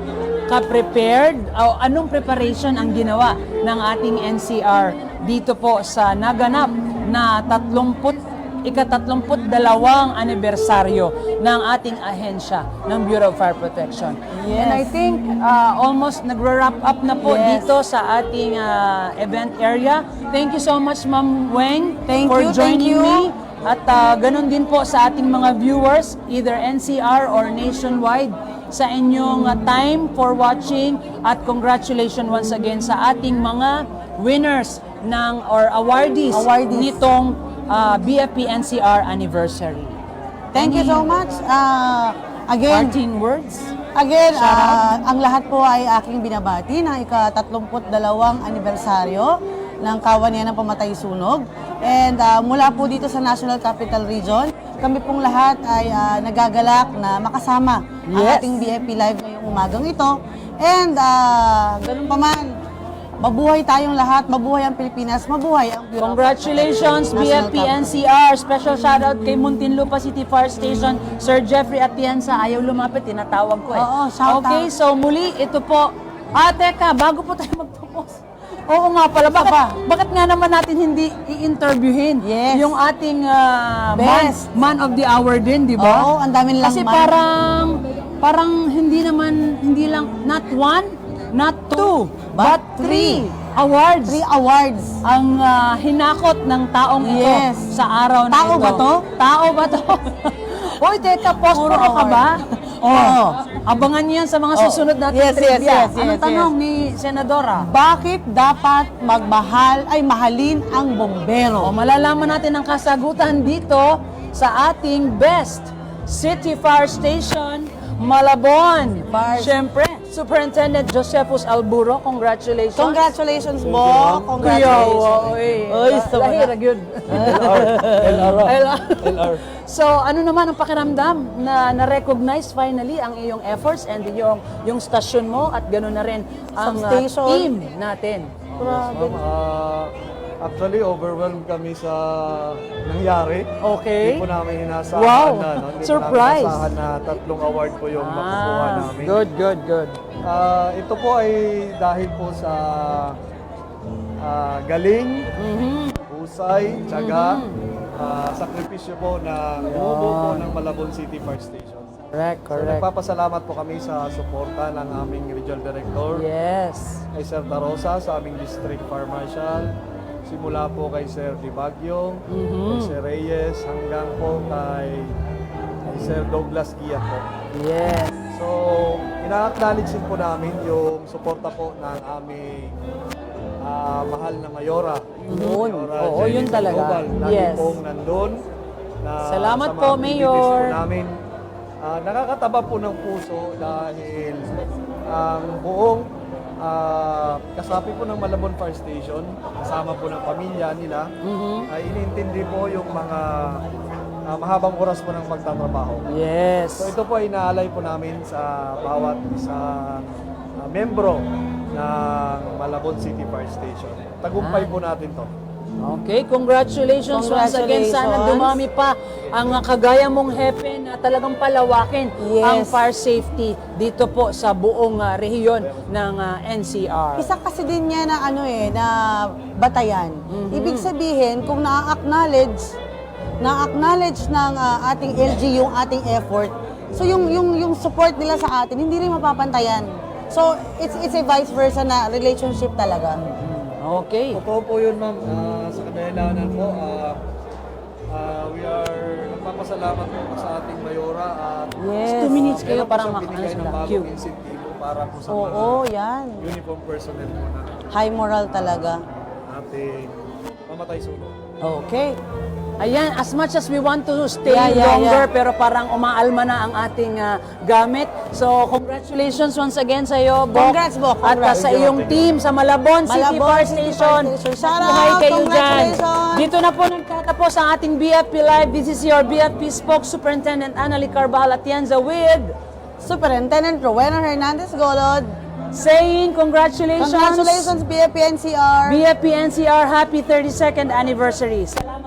ka-prepared o anong preparation ang ginawa ng ating NCR dito po sa naganap na 32 anibersaryo ng ating ahensya ng Bureau of Fire Protection. Yes. And I think almost nagre-wrap up na po Yes. dito sa ating event area. Thank you so much, Ma'am Weng, Thank for you, joining thank you. me. At ganun din po sa ating mga viewers, either NCR or nationwide, sa inyong time for watching at congratulations once again sa ating mga winners ng or awardees. Nitong BFP NCR anniversary. Thank you so much. Again, Parting words? Again, ang lahat po ay aking binabati na ika-32 anibersaryo ng Kawanian ng Pamatay Sunog. And mula po dito sa National Capital Region, kami pong lahat ay nagagalak na makasama ang Yes. ating BFP Live ngayong umagang ito. And ganun pa man, mabuhay tayong lahat, mabuhay ang Pilipinas, mabuhay ang Bureau of Congratulations, National BFP Capital. NCR. Special shoutout kay Muntinlupa City Fire Station, Sir Jeffrey Atienza. Ayaw lumapit, tinatawag ko eh. Oo, shout Okay, out. so muli, ito po. Teka, bago po tayo magtapos. Oo nga pala, bakit nga naman natin hindi i-interviewin yung ating Best. man of the hour din, di ba? Oo, ang dami nilang Kasi man. parang hindi lang, not one, not two, but three awards. 3 awards. Ang hinakot ng taong ito Yes. sa araw na Tao ito. ba to? Tao ba to? Hoy, teka, posporo ka award. ba? Oo. Abangan niyo yan sa mga Oh. susunod natin Yes, yes, trivia. yes, Anong yes, tanong ni Senadora? Bakit dapat mahalin ang bombero? O malalaman natin ang kasagutan dito sa ating best City Fire Station, Malabon. Siyempre, Superintendent Josephus Alburo, congratulations. Congratulations, Bo. Congratulations. Oy, Lahira, good. LR. So, ano naman ang pakiramdam na na-recognize finally ang iyong efforts and yung stasyon mo at gano'n na rin ang Substation. team natin. Grabe. Actually, overwhelmed kami sa nangyari. Okay. Hindi po namin inasahan Wow. na. No? Hindi Surprise. po namin inasahan na 3 award po yung makukuha namin. Good. Ito po ay dahil po sa galing, husay, tiyaga, sakripisyo po ng bumubuo po ng Malabon City Fire Station. Correct. So, nagpapasalamat po kami sa suporta ng aming Regional Director, Yes. kay Sir Darosa, sa aming District Fire Marshal, simula po kay Sir Di Baguio, kay Sir Reyes, hanggang po kay Sir Douglas Giat po. Yes. So, ina-acknowledge din po namin yung suporta po ng aming mahal na Mayora. Yun. Mayora Oo, Jenny yun talaga. Global. Lagi Yes. pong nandun. Na Salamat sa mga po, activities Mayor. Po namin. Nakakataba po ng puso dahil ang buong kasapi po ng Malabon Fire Station, kasama po ng pamilya nila, ay inintindi po yung mga mahabang oras po ng pagtatrabaho. Yes. So ito po ay inaalay po namin sa bawat isang membro ng Malabon City Fire Station. Tagumpay po natin to. Okay, congratulations once again. Sana dumami pa ang kagaya mong hepe na talagang palawakin ang fire safety dito po sa buong rehiyon ng NCR. Isa kasi din niya na na batayan. Ibig sabihin, kung na-acknowledge ng ating LG yung ating effort, so yung support nila sa atin, hindi rin mapapantayan. So, it's a vice versa na relationship talaga. Okay. Totoo po yun, ma'am. Sa kadahilanan po, we are nagpapasalamat po sa ating Mayora at 2 minutes kayo para binigay ng bagong insentibo para po sa yan. uniform personnel po na High moral talaga. ating mamatay sulong. Okay. Ayan, as much as we want to stay Yeah. longer, pero parang umaalma na ang ating gamit. So, congratulations once again sa iyo, Bok. Congrats, Bok. At sa iyong team sa Malabon City Fire Station. Shout Buhay out! kayo dyan. Congratulations! Dito na po nagtatapos ang ating BFP Live. This is your BFP Spoke Superintendent Annalie Carvajal Atienza with Superintendent Rowena Hernandez Golod. saying congratulations. Congratulations, BFP NCR. BFP NCR, happy 32nd anniversary. Salamat.